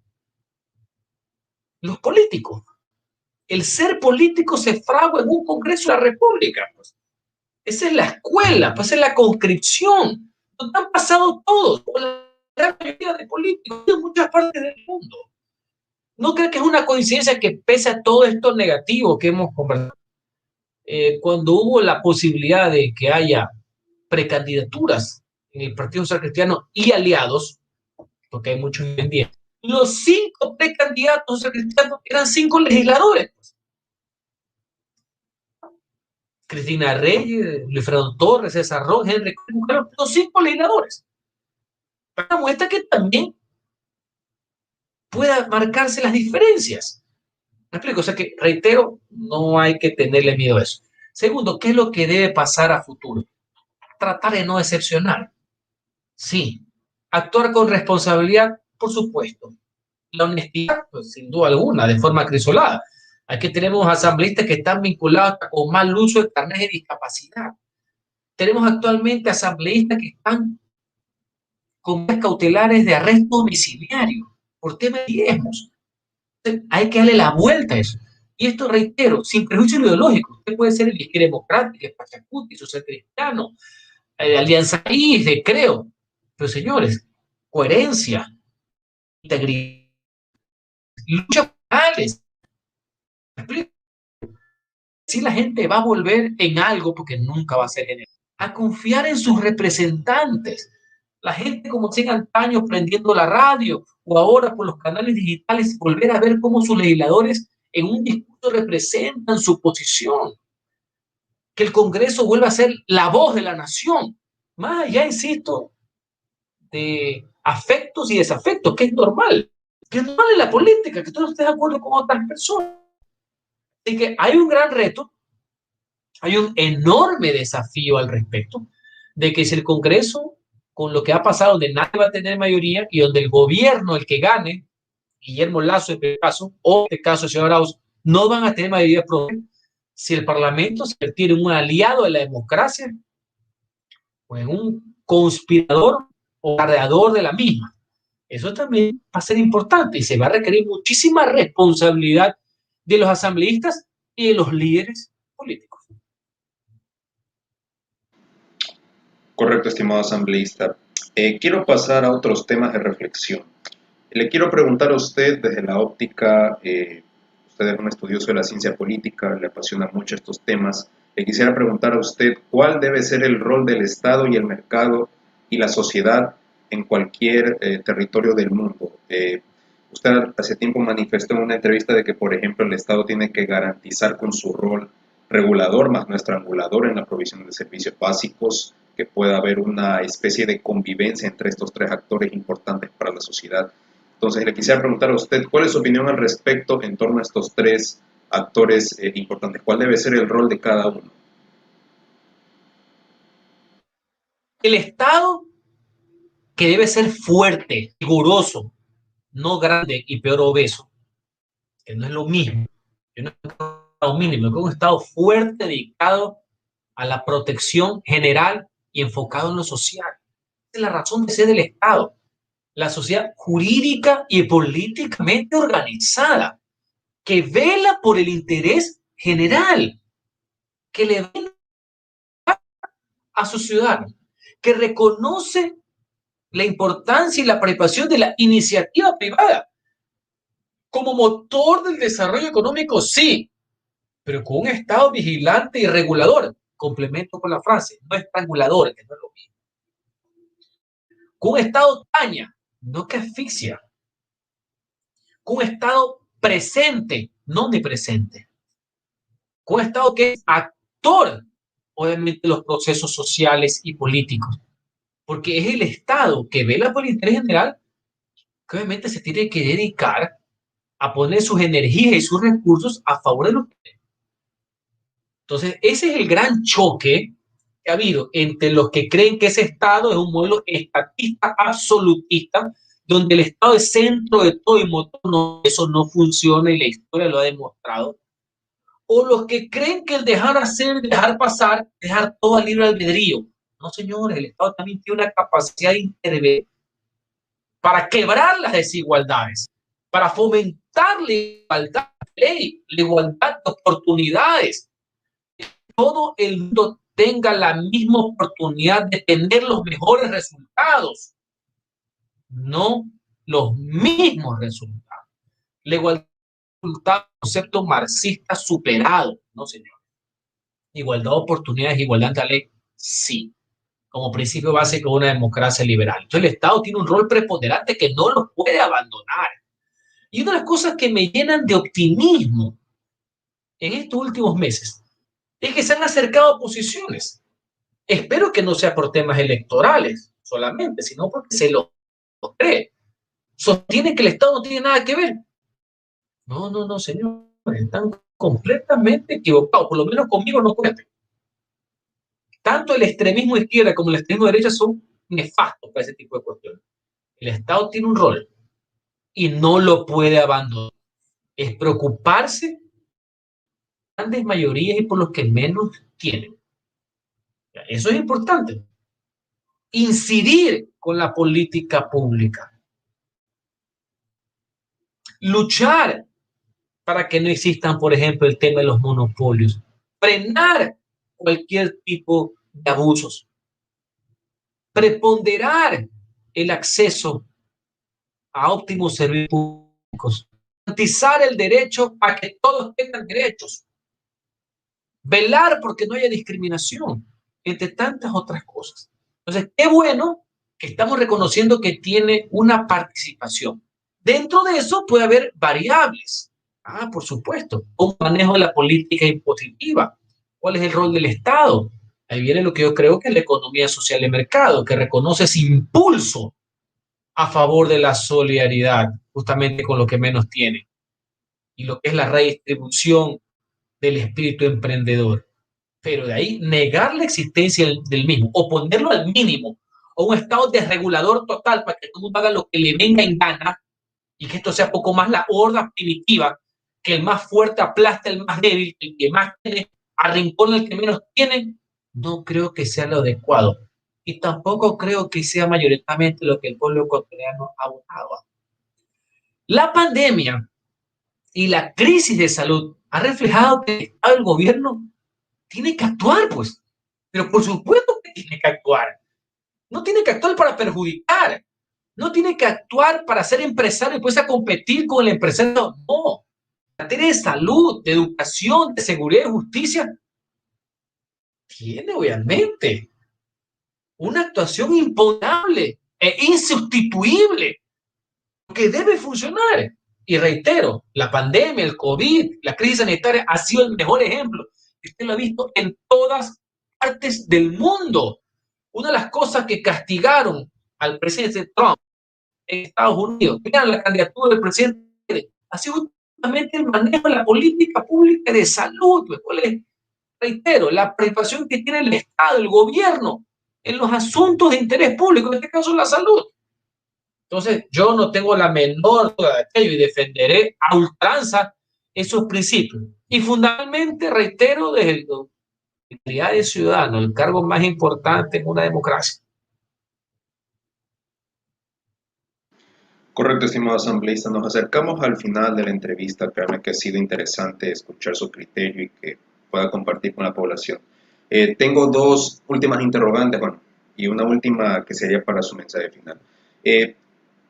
los políticos. El ser político se fragua en un Congreso de la República. Pues. Esa es la escuela, pues es la conscripción, donde han pasado todos, la gran mayoría de políticos en muchas partes del mundo. ¿No creo que es una coincidencia que pese a todo esto negativo que hemos conversado, cuando hubo la posibilidad de que haya precandidaturas en el Partido Social Cristiano y aliados, porque hay muchos independientes, los 5 precandidatos cristianos eran 5 legisladores. Cristina Reyes, Luis Fernando Torres, César Rojas, Henry Mujer, los 5 legisladores. Para muestra que también pueda marcarse las diferencias. ¿Me explico? O sea que, reitero, no hay que tenerle miedo a eso. Segundo, ¿qué es lo que debe pasar a futuro? Tratar de no decepcionar. Sí. Actuar con responsabilidad, por supuesto. La honestidad, pues, sin duda alguna, de forma acrisolada. Aquí tenemos asambleístas que están vinculados con mal uso de carnet de discapacidad. Tenemos actualmente asambleístas que están con medidas cautelares de arresto domiciliario por temas de diezmos. Hay que darle la vuelta a eso. Y esto, reitero, sin prejuicio ideológico. Usted puede ser el Izquierda Democrática, el Pachacuti, Social Cristiano, Alianza ISDE, creo. Pero, señores, coherencia, integridad, lucha morales. Si la gente va a volver en algo, porque nunca va a ser en él, a confiar en sus representantes. La gente como si en antaño prendiendo la radio o ahora por los canales digitales, volver a ver cómo sus legisladores en un discurso representan su posición. Que el Congreso vuelva a ser la voz de la nación. Más allá, insisto, de afectos y desafectos, que es normal. Que es normal en la política, que tú no estés de acuerdo con otras personas. Así que hay un gran reto, hay un enorme desafío al respecto, de que si el Congreso, con lo que ha pasado, donde nadie va a tener mayoría y donde el gobierno, el que gane, Guillermo Lasso, en este caso, o en este caso, el señor Arauz, no van a tener mayoría propia, si el Parlamento se convierte en un aliado de la democracia o en un conspirador o cargador de la misma. Eso también va a ser importante y se va a requerir muchísima responsabilidad de los asambleístas y de los líderes políticos. Correcto, estimado asambleísta. Quiero pasar a otros temas de reflexión. Le quiero preguntar a usted desde la óptica, usted es un estudioso de la ciencia política, le apasionan mucho estos temas. Le quisiera preguntar a usted cuál debe ser el rol del Estado y el mercado y la sociedad en cualquier territorio del mundo. Usted hace tiempo manifestó en una entrevista de que, por ejemplo, el Estado tiene que garantizar con su rol regulador más no estrangulador en la provisión de servicios básicos, que pueda haber una especie de convivencia entre estos tres actores importantes para la sociedad. Entonces, le quisiera preguntar a usted, ¿cuál es su opinión al respecto en torno a estos tres actores importantes? ¿Cuál debe ser el rol de cada uno? El Estado, que debe ser fuerte, riguroso, no grande y peor obeso, que no es lo mismo. Yo no es un Estado mínimo, es un Estado fuerte dedicado a la protección general y enfocado en lo social. Esa es la razón de ser del Estado. La sociedad jurídica y políticamente organizada, que vela por el interés general, que le vela a sus ciudadanos, que reconoce la importancia y la participación de la iniciativa privada como motor del desarrollo económico, sí, pero con un Estado vigilante y regulador. Complemento con la frase, no estrangulador, que no es lo mismo. Con un Estado daña, no que asfixia. Con un Estado presente, no omnipresente. Con un Estado que es actor, obviamente, de los procesos sociales y políticos. Porque es el Estado que vela por el interés general, que obviamente se tiene que dedicar a poner sus energías y sus recursos a favor de los. Entonces, ese es el gran choque que ha habido entre los que creen que ese Estado es un modelo estatista, absolutista, donde el Estado es centro de todo y motor. No, eso no funciona y la historia lo ha demostrado. O los que creen que el dejar hacer, dejar pasar, dejar todo a libre albedrío. No, señores, el Estado también tiene una capacidad de intervenir para quebrar las desigualdades, para fomentar la igualdad de ley, la igualdad de oportunidades. Todo el mundo tenga la misma oportunidad de tener los mejores resultados, no los mismos resultados. La igualdad es un concepto marxista superado, no señor. Igualdad de oportunidades, igualdad de la ley, sí, como principio básico de una democracia liberal. Entonces el Estado tiene un rol preponderante que no lo puede abandonar. Y una de las cosas que me llenan de optimismo en estos últimos meses es que se han acercado a posiciones. Espero que no sea por temas electorales solamente, sino porque se lo cree. Sostiene que el Estado no tiene nada que ver. No, no, no, señor. Están completamente equivocados. Por lo menos conmigo no cuenten. Tanto el extremismo de izquierda como el extremismo de derecha son nefastos para ese tipo de cuestiones. El Estado tiene un rol y no lo puede abandonar. Es preocuparse por las grandes mayorías y por los que menos tienen. Eso es importante. Incidir con la política pública. Luchar para que no existan, por ejemplo, el tema de los monopolios. Frenar cualquier tipo de abusos. Preponderar el acceso a óptimos servicios públicos. Garantizar el derecho a que todos tengan derechos. Velar porque no haya discriminación, entre tantas otras cosas. Entonces, qué bueno que estamos reconociendo que tiene una participación. Dentro de eso puede haber variables. Por supuesto. Un manejo de la política impositiva. ¿Cuál es el rol del Estado? Ahí viene lo que yo creo que es la economía social de mercado, que reconoce ese impulso a favor de la solidaridad, justamente con lo que menos tienen. Y lo que es la redistribución del espíritu emprendedor. Pero de ahí negar la existencia del mismo, o ponerlo al mínimo, o un estado desregulador total para que todo el mundo haga lo que le venga en gana, y que esto sea poco más la horda primitiva, que el más fuerte aplasta al más débil, el que más tiene arrincona al que menos tiene, no creo que sea lo adecuado. Y tampoco creo que sea mayoritariamente lo que el pueblo ecuatoriano ha votado. La pandemia y la crisis de salud ha reflejado que el gobierno tiene que actuar, pues. Pero por supuesto que tiene que actuar. No tiene que actuar para perjudicar. No tiene que actuar para ser empresario y pues a competir con el empresario. No. En materia de salud, de educación, de seguridad y justicia, tiene obviamente una actuación impondable e insustituible que debe funcionar. Y reitero, la pandemia, el COVID, la crisis sanitaria ha sido el mejor ejemplo. Usted lo ha visto en todas partes del mundo. Una de las cosas que castigaron al presidente Trump en Estados Unidos, mira la candidatura del presidente, ha sido justamente el manejo de la política pública de salud. Reitero, la participación que tiene el Estado, el gobierno, en los asuntos de interés público, en este caso la salud. Entonces, yo no tengo la menor duda de aquello y defenderé a ultranza esos principios. Y fundamentalmente, reitero, desde la calidad de ciudadano, el cargo más importante en una democracia. Correcto, estimado asambleísta. Nos acercamos al final de la entrevista. Créanme que ha sido interesante escuchar su criterio y que pueda compartir con la población. Tengo dos últimas interrogantes, bueno, y una última que sería para su mensaje final.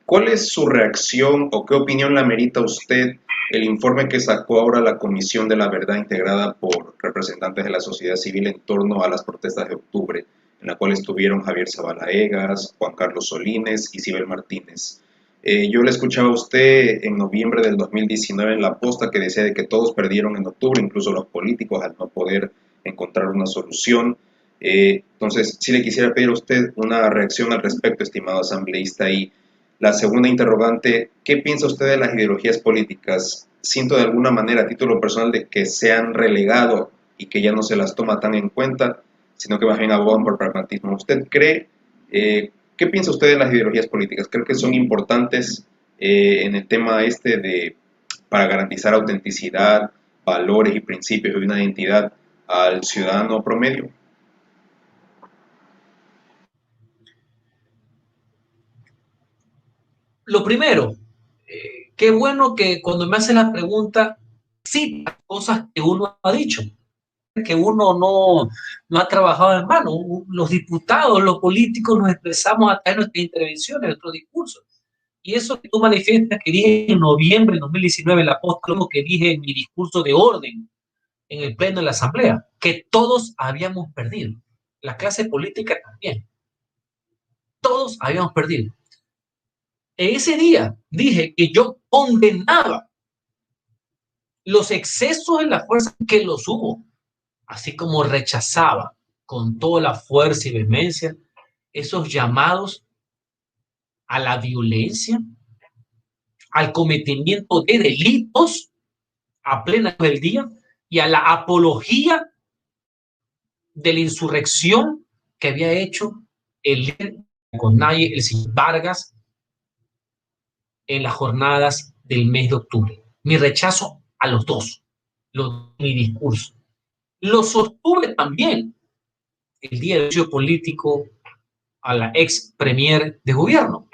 ¿Cuál es su reacción o qué opinión le amerita a usted el informe que sacó ahora la Comisión de la Verdad integrada por representantes de la sociedad civil en torno a las protestas de octubre, en la cual estuvieron Javier Zabalaegas, Juan Carlos Solines y Sibel Martínez? Yo le escuchaba a usted en noviembre del 2019 en la posta que decía de que todos perdieron en octubre, incluso los políticos, al no poder encontrar una solución. Entonces, sí le quisiera pedir a usted una reacción al respecto, estimado asambleísta. Y la segunda interrogante, ¿qué piensa usted de las ideologías políticas? Siento de alguna manera, a título personal, de que se han relegado y que ya no se las toma tan en cuenta, sino que más bien abogan por pragmatismo. ¿Usted cree, qué piensa usted de las ideologías políticas? ¿Cree que son importantes en el tema para garantizar autenticidad, valores y principios de una identidad al ciudadano promedio? Lo primero, qué bueno que cuando me hacen la pregunta, cita cosas que uno ha dicho, que uno no ha trabajado en mano. Los diputados, los políticos nos expresamos a través de nuestras intervenciones, nuestros discursos. Y eso que tú manifiestas que dije en noviembre del 2019 en la post, lo que dije en mi discurso de orden en el pleno de la asamblea, que todos habíamos perdido. La clase política también. Todos habíamos perdido. En ese día dije que yo condenaba los excesos en la fuerza, que los hubo, así como rechazaba con toda la fuerza y vehemencia esos llamados a la violencia, al cometimiento de delitos a plena del día y a la apología de la insurrección que había hecho el líder con nadie, el señor Vargas, en las jornadas del mes de octubre. Mi rechazo a los dos, mi discurso. Lo sostuve también el día del juicio político a la ex premier de gobierno.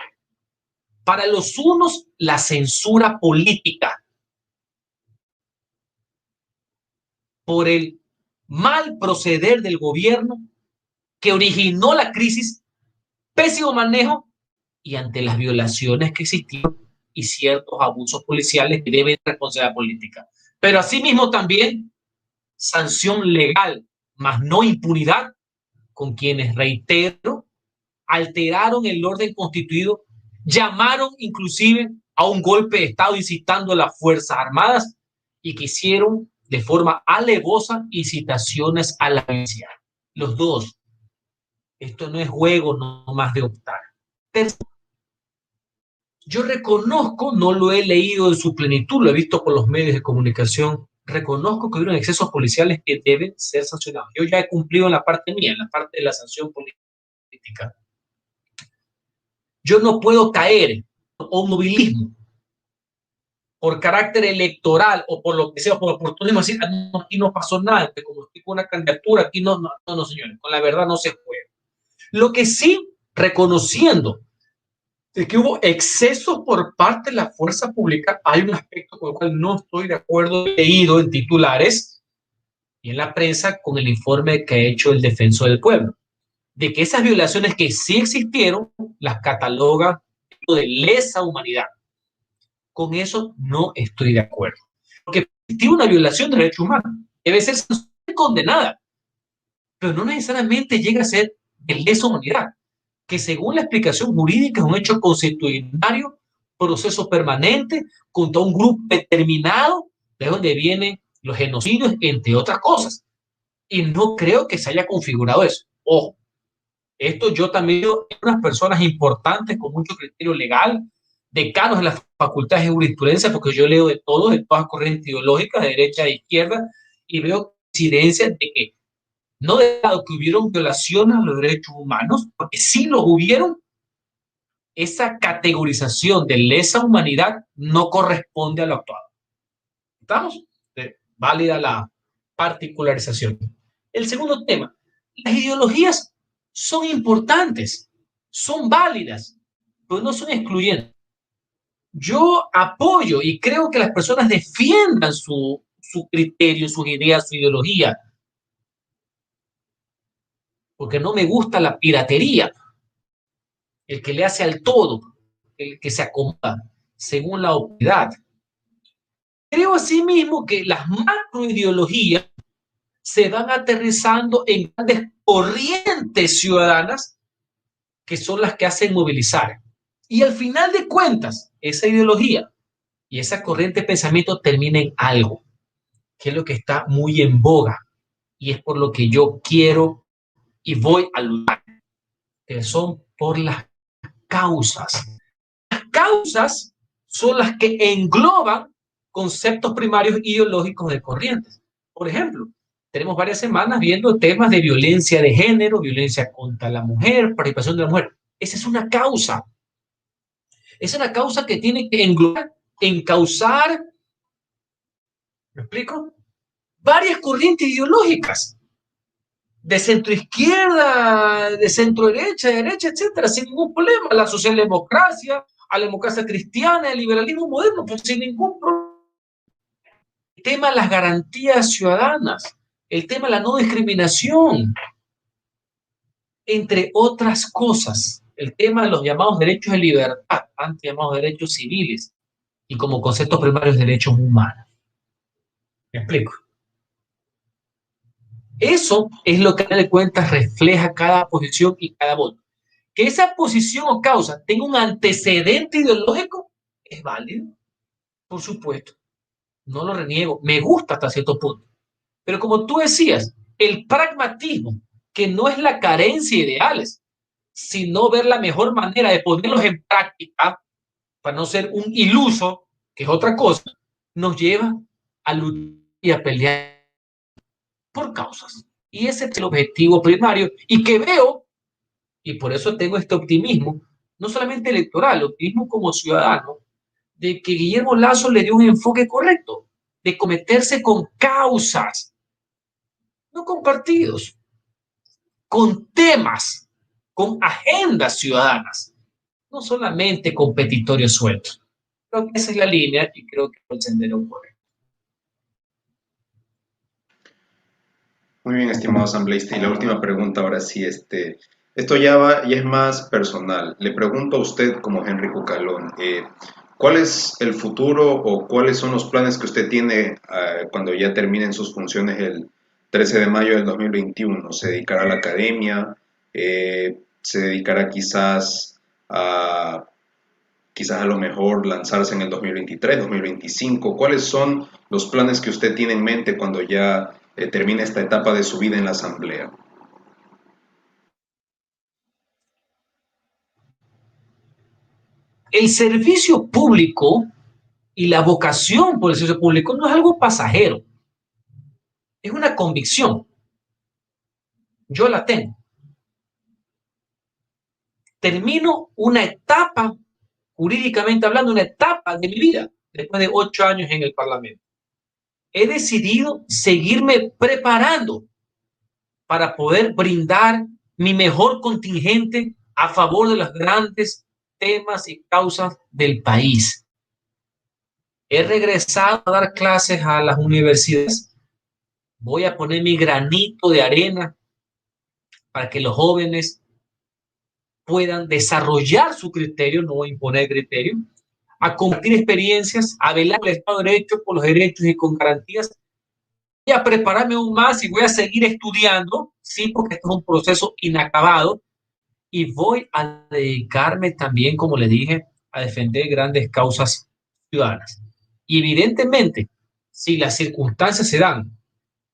Para los unos, la censura política por el mal proceder del gobierno que originó la crisis, pésimo manejo y ante las violaciones que existieron y ciertos abusos policiales que deben responsabilidad política. Pero asimismo también sanción legal, más no impunidad, con quienes, reitero, alteraron el orden constituido, llamaron inclusive a un golpe de Estado incitando a las Fuerzas Armadas y que hicieron de forma alevosa incitaciones a la violencia. Los dos. Esto no es juego, no más de optar. Tercero, yo reconozco, no lo he leído en su plenitud, lo he visto por los medios de comunicación, reconozco que hubieron excesos policiales que deben ser sancionados. Yo ya he cumplido en la parte mía, en la parte de la sanción política. Yo no puedo caer en un movilismo por carácter electoral o por lo que sea, por oportunismo, decir, no, aquí no pasó nada, como estoy con una candidatura, aquí no, señores, con la verdad no se juega. Lo que sí, reconociendo de que hubo excesos por parte de la fuerza pública, hay un aspecto con el cual no estoy de acuerdo, leído en titulares y en la prensa con el informe que ha hecho el Defensor del Pueblo, de que esas violaciones que sí existieron, las cataloga de lesa humanidad. Con eso no estoy de acuerdo. Porque existir una violación de derechos humanos debe ser condenada, pero no necesariamente llega a ser de lesa humanidad, que según la explicación jurídica es un hecho constitucionario proceso permanente contra un grupo determinado, de donde vienen los genocidios, entre otras cosas. Y no creo que se haya configurado eso. Ojo, esto yo también veo en unas personas importantes con mucho criterio legal, decanos de las facultades de jurisprudencia, porque yo leo de todo, de todas corrientes ideológicas, de derecha e izquierda, y veo coincidencias de que no de lado que hubieron violaciones a los derechos humanos, porque sí los hubieron, esa categorización de lesa humanidad no corresponde a lo actual. ¿Estamos? Válida la particularización. El segundo tema, las ideologías son importantes, son válidas, pero no son excluyentes. Yo apoyo y creo que las personas defiendan su criterio, sus ideas, su ideología, porque no me gusta la piratería, el que le hace al todo, el que se acomoda según la autoridad. Creo asimismo que las macroideologías se van aterrizando en grandes corrientes ciudadanas que son las que hacen movilizar. Y al final de cuentas, esa ideología y esa corriente de pensamiento termina en algo, que es lo que está muy en boga, y es por lo que yo quiero y voy a luchar, que son por las causas. Las causas son las que engloban conceptos primarios ideológicos de corrientes. Por ejemplo, tenemos varias semanas viendo temas de violencia de género, violencia contra la mujer, participación de la mujer. Esa es una causa. Es una causa que tiene que englobar, encauzar, ¿me explico? Varias corrientes ideológicas, de centro izquierda, de centro derecha, de derecha, etcétera, sin ningún problema. La socialdemocracia, a la democracia cristiana, el liberalismo moderno, pues sin ningún problema. El tema de las garantías ciudadanas, el tema de la no discriminación, entre otras cosas, el tema de los llamados derechos de libertad, antes llamados derechos civiles, y como conceptos primarios derechos humanos. ¿Me explico? Eso es lo que a fin de cuentas refleja cada posición y cada voto. Que esa posición o causa tenga un antecedente ideológico es válido, por supuesto. No lo reniego, me gusta hasta cierto punto. Pero como tú decías, el pragmatismo, que no es la carencia de ideales, sino ver la mejor manera de ponerlos en práctica para no ser un iluso, que es otra cosa, nos lleva a luchar y a pelear por causas. Y ese es el objetivo primario y que veo, y por eso tengo este optimismo, no solamente electoral, optimismo como ciudadano, de que Guillermo Lasso le dio un enfoque correcto, de cometerse con causas, no con partidos, con temas, con agendas ciudadanas, no solamente con petitorios sueltos. Creo que esa es la línea y creo que el sendero correcto. Muy bien, estimado asambleísta. Y la última pregunta, ahora sí, esto ya es más personal. Le pregunto a usted, como Henry Cucalón, ¿cuál es el futuro o cuáles son los planes que usted tiene cuando ya terminen sus funciones el 13 de mayo del 2021? ¿Se dedicará a la academia? ¿Se dedicará quizás a lo mejor lanzarse en el 2023, 2025? ¿Cuáles son los planes que usted tiene en mente cuando ya termine esta etapa de su vida en la Asamblea? El servicio público y la vocación por el servicio público no es algo pasajero, es una convicción. Yo la tengo. Termino una etapa, jurídicamente hablando, una etapa de mi vida, después de 8 años en el Parlamento. He decidido seguirme preparando para poder brindar mi mejor contingente a favor de los grandes temas y causas del país. He regresado a dar clases a las universidades. Voy a poner mi granito de arena para que los jóvenes puedan desarrollar su criterio, no imponer criterio, a compartir experiencias, a velar el Estado de Derecho por los derechos y con garantías. Voy a prepararme aún más y voy a seguir estudiando, sí, porque esto es un proceso inacabado, y voy a dedicarme también, como le dije, a defender grandes causas ciudadanas. Y evidentemente, si las circunstancias se dan,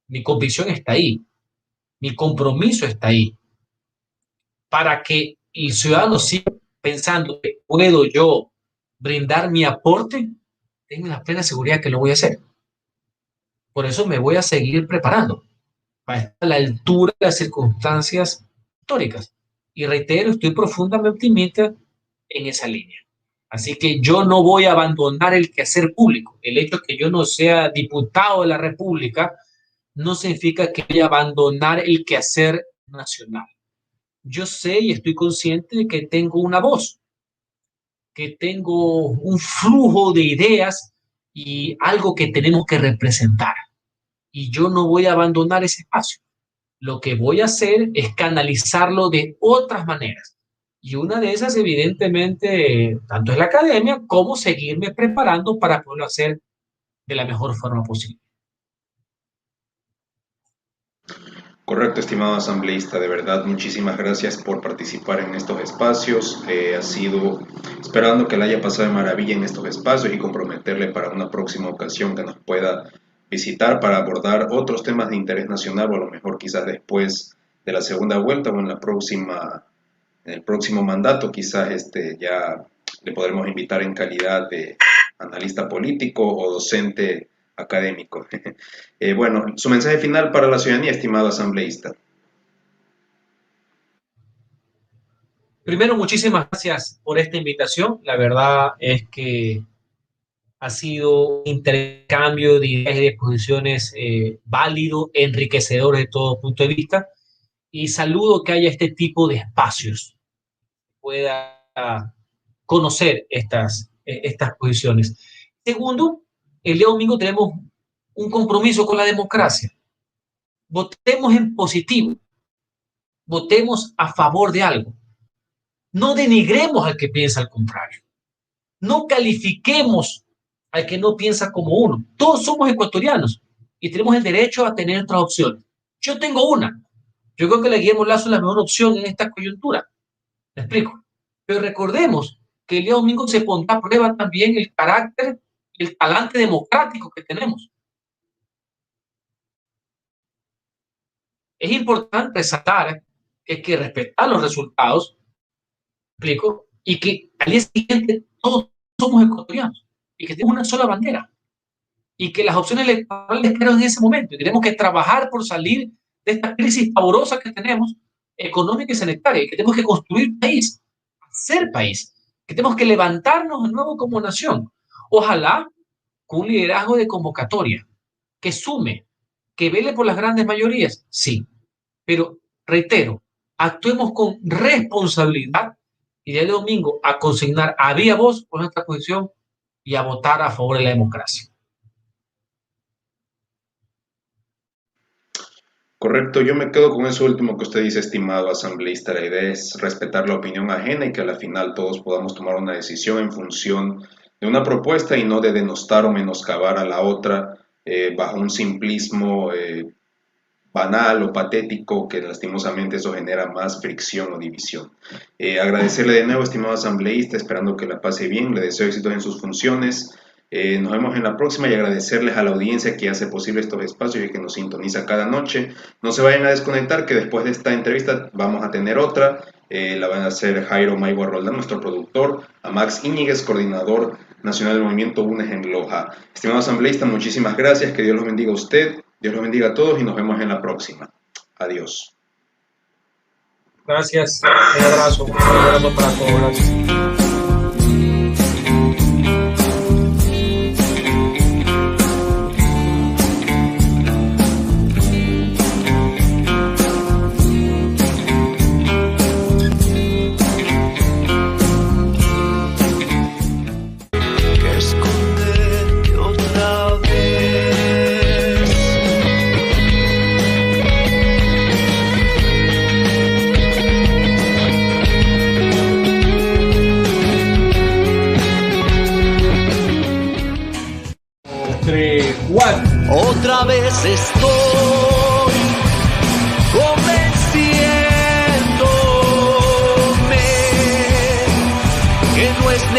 mi convicción está ahí, mi compromiso está ahí, para que el ciudadano siga pensando que puedo yo brindar mi aporte, tengo la plena seguridad que lo voy a hacer. Por eso me voy a seguir preparando para estar a la altura de las circunstancias históricas. Y reitero, estoy profundamente optimista en esa línea. Así que yo no voy a abandonar el quehacer público. El hecho de que yo no sea diputado de la República no significa que voy a abandonar el quehacer nacional. Yo sé y estoy consciente de que tengo una voz, que tengo un flujo de ideas y algo que tenemos que representar. Y yo no voy a abandonar ese espacio. Lo que voy a hacer es canalizarlo de otras maneras. Y una de esas, evidentemente, tanto es la academia como seguirme preparando para poderlo hacer de la mejor forma posible. Correcto, estimado asambleísta, de verdad, muchísimas gracias por participar en estos espacios. Ha sido esperando que le haya pasado de maravilla en estos espacios y comprometerle para una próxima ocasión que nos pueda visitar para abordar otros temas de interés nacional, o a lo mejor quizás después de la segunda vuelta o en el próximo mandato, quizás ya le podremos invitar en calidad de analista político o docente académico. Bueno, su mensaje final para la ciudadanía, estimado asambleísta. Primero, muchísimas gracias por esta invitación. La verdad es que ha sido un intercambio de ideas y de posiciones válido, enriquecedor de todo punto de vista. Y saludo que haya este tipo de espacios, pueda conocer estas posiciones. Segundo, el día domingo tenemos un compromiso con la democracia. Votemos en positivo, votemos a favor de algo. No denigremos al que piensa al contrario. No califiquemos al que no piensa como uno. Todos somos ecuatorianos y tenemos el derecho a tener otras opciones. Yo tengo una. Yo creo que la Guillermo Lasso es la mejor opción en esta coyuntura. ¿Me explico? Pero recordemos que el día domingo se pondrá a prueba también el carácter y el talante democrático que tenemos. Es importante resaltar que hay que respetar los resultados, ¿me explico? Y que al día siguiente todos somos ecuatorianos y que tenemos una sola bandera y que las opciones electorales quedan en ese momento y tenemos que trabajar por salir de esta crisis pavorosa que tenemos, económica y sanitaria, y que tenemos que construir país, hacer país, que tenemos que levantarnos de nuevo como nación. Ojalá con un liderazgo de convocatoria, que sume, que vele por las grandes mayorías, sí, pero reitero, actuemos con responsabilidad y el domingo a consignar a viva voz por nuestra posición y a votar a favor de la democracia. Correcto, yo me quedo con eso último que usted dice, estimado asambleísta. La idea es respetar la opinión ajena y que a la final todos podamos tomar una decisión en función de una propuesta y no de denostar o menoscabar a la otra bajo un simplismo banal o patético que lastimosamente eso genera más fricción o división. Agradecerle de nuevo, estimado asambleísta, esperando que la pase bien, le deseo éxitos en sus funciones. Nos vemos en la próxima y agradecerles a la audiencia que hace posible estos espacios y que nos sintoniza cada noche. No se vayan a desconectar, que después de esta entrevista vamos a tener otra. La van a hacer Jairo Maigua Roldán, nuestro productor, a Max Íñiguez, coordinador nacional del movimiento UNES en Loja. Estimado asambleísta, muchísimas gracias, que Dios los bendiga a usted, Dios los bendiga a todos y nos vemos en la próxima. Adiós. Gracias, un abrazo para todos. Gracias. Otra vez estoy convenciéndome que no es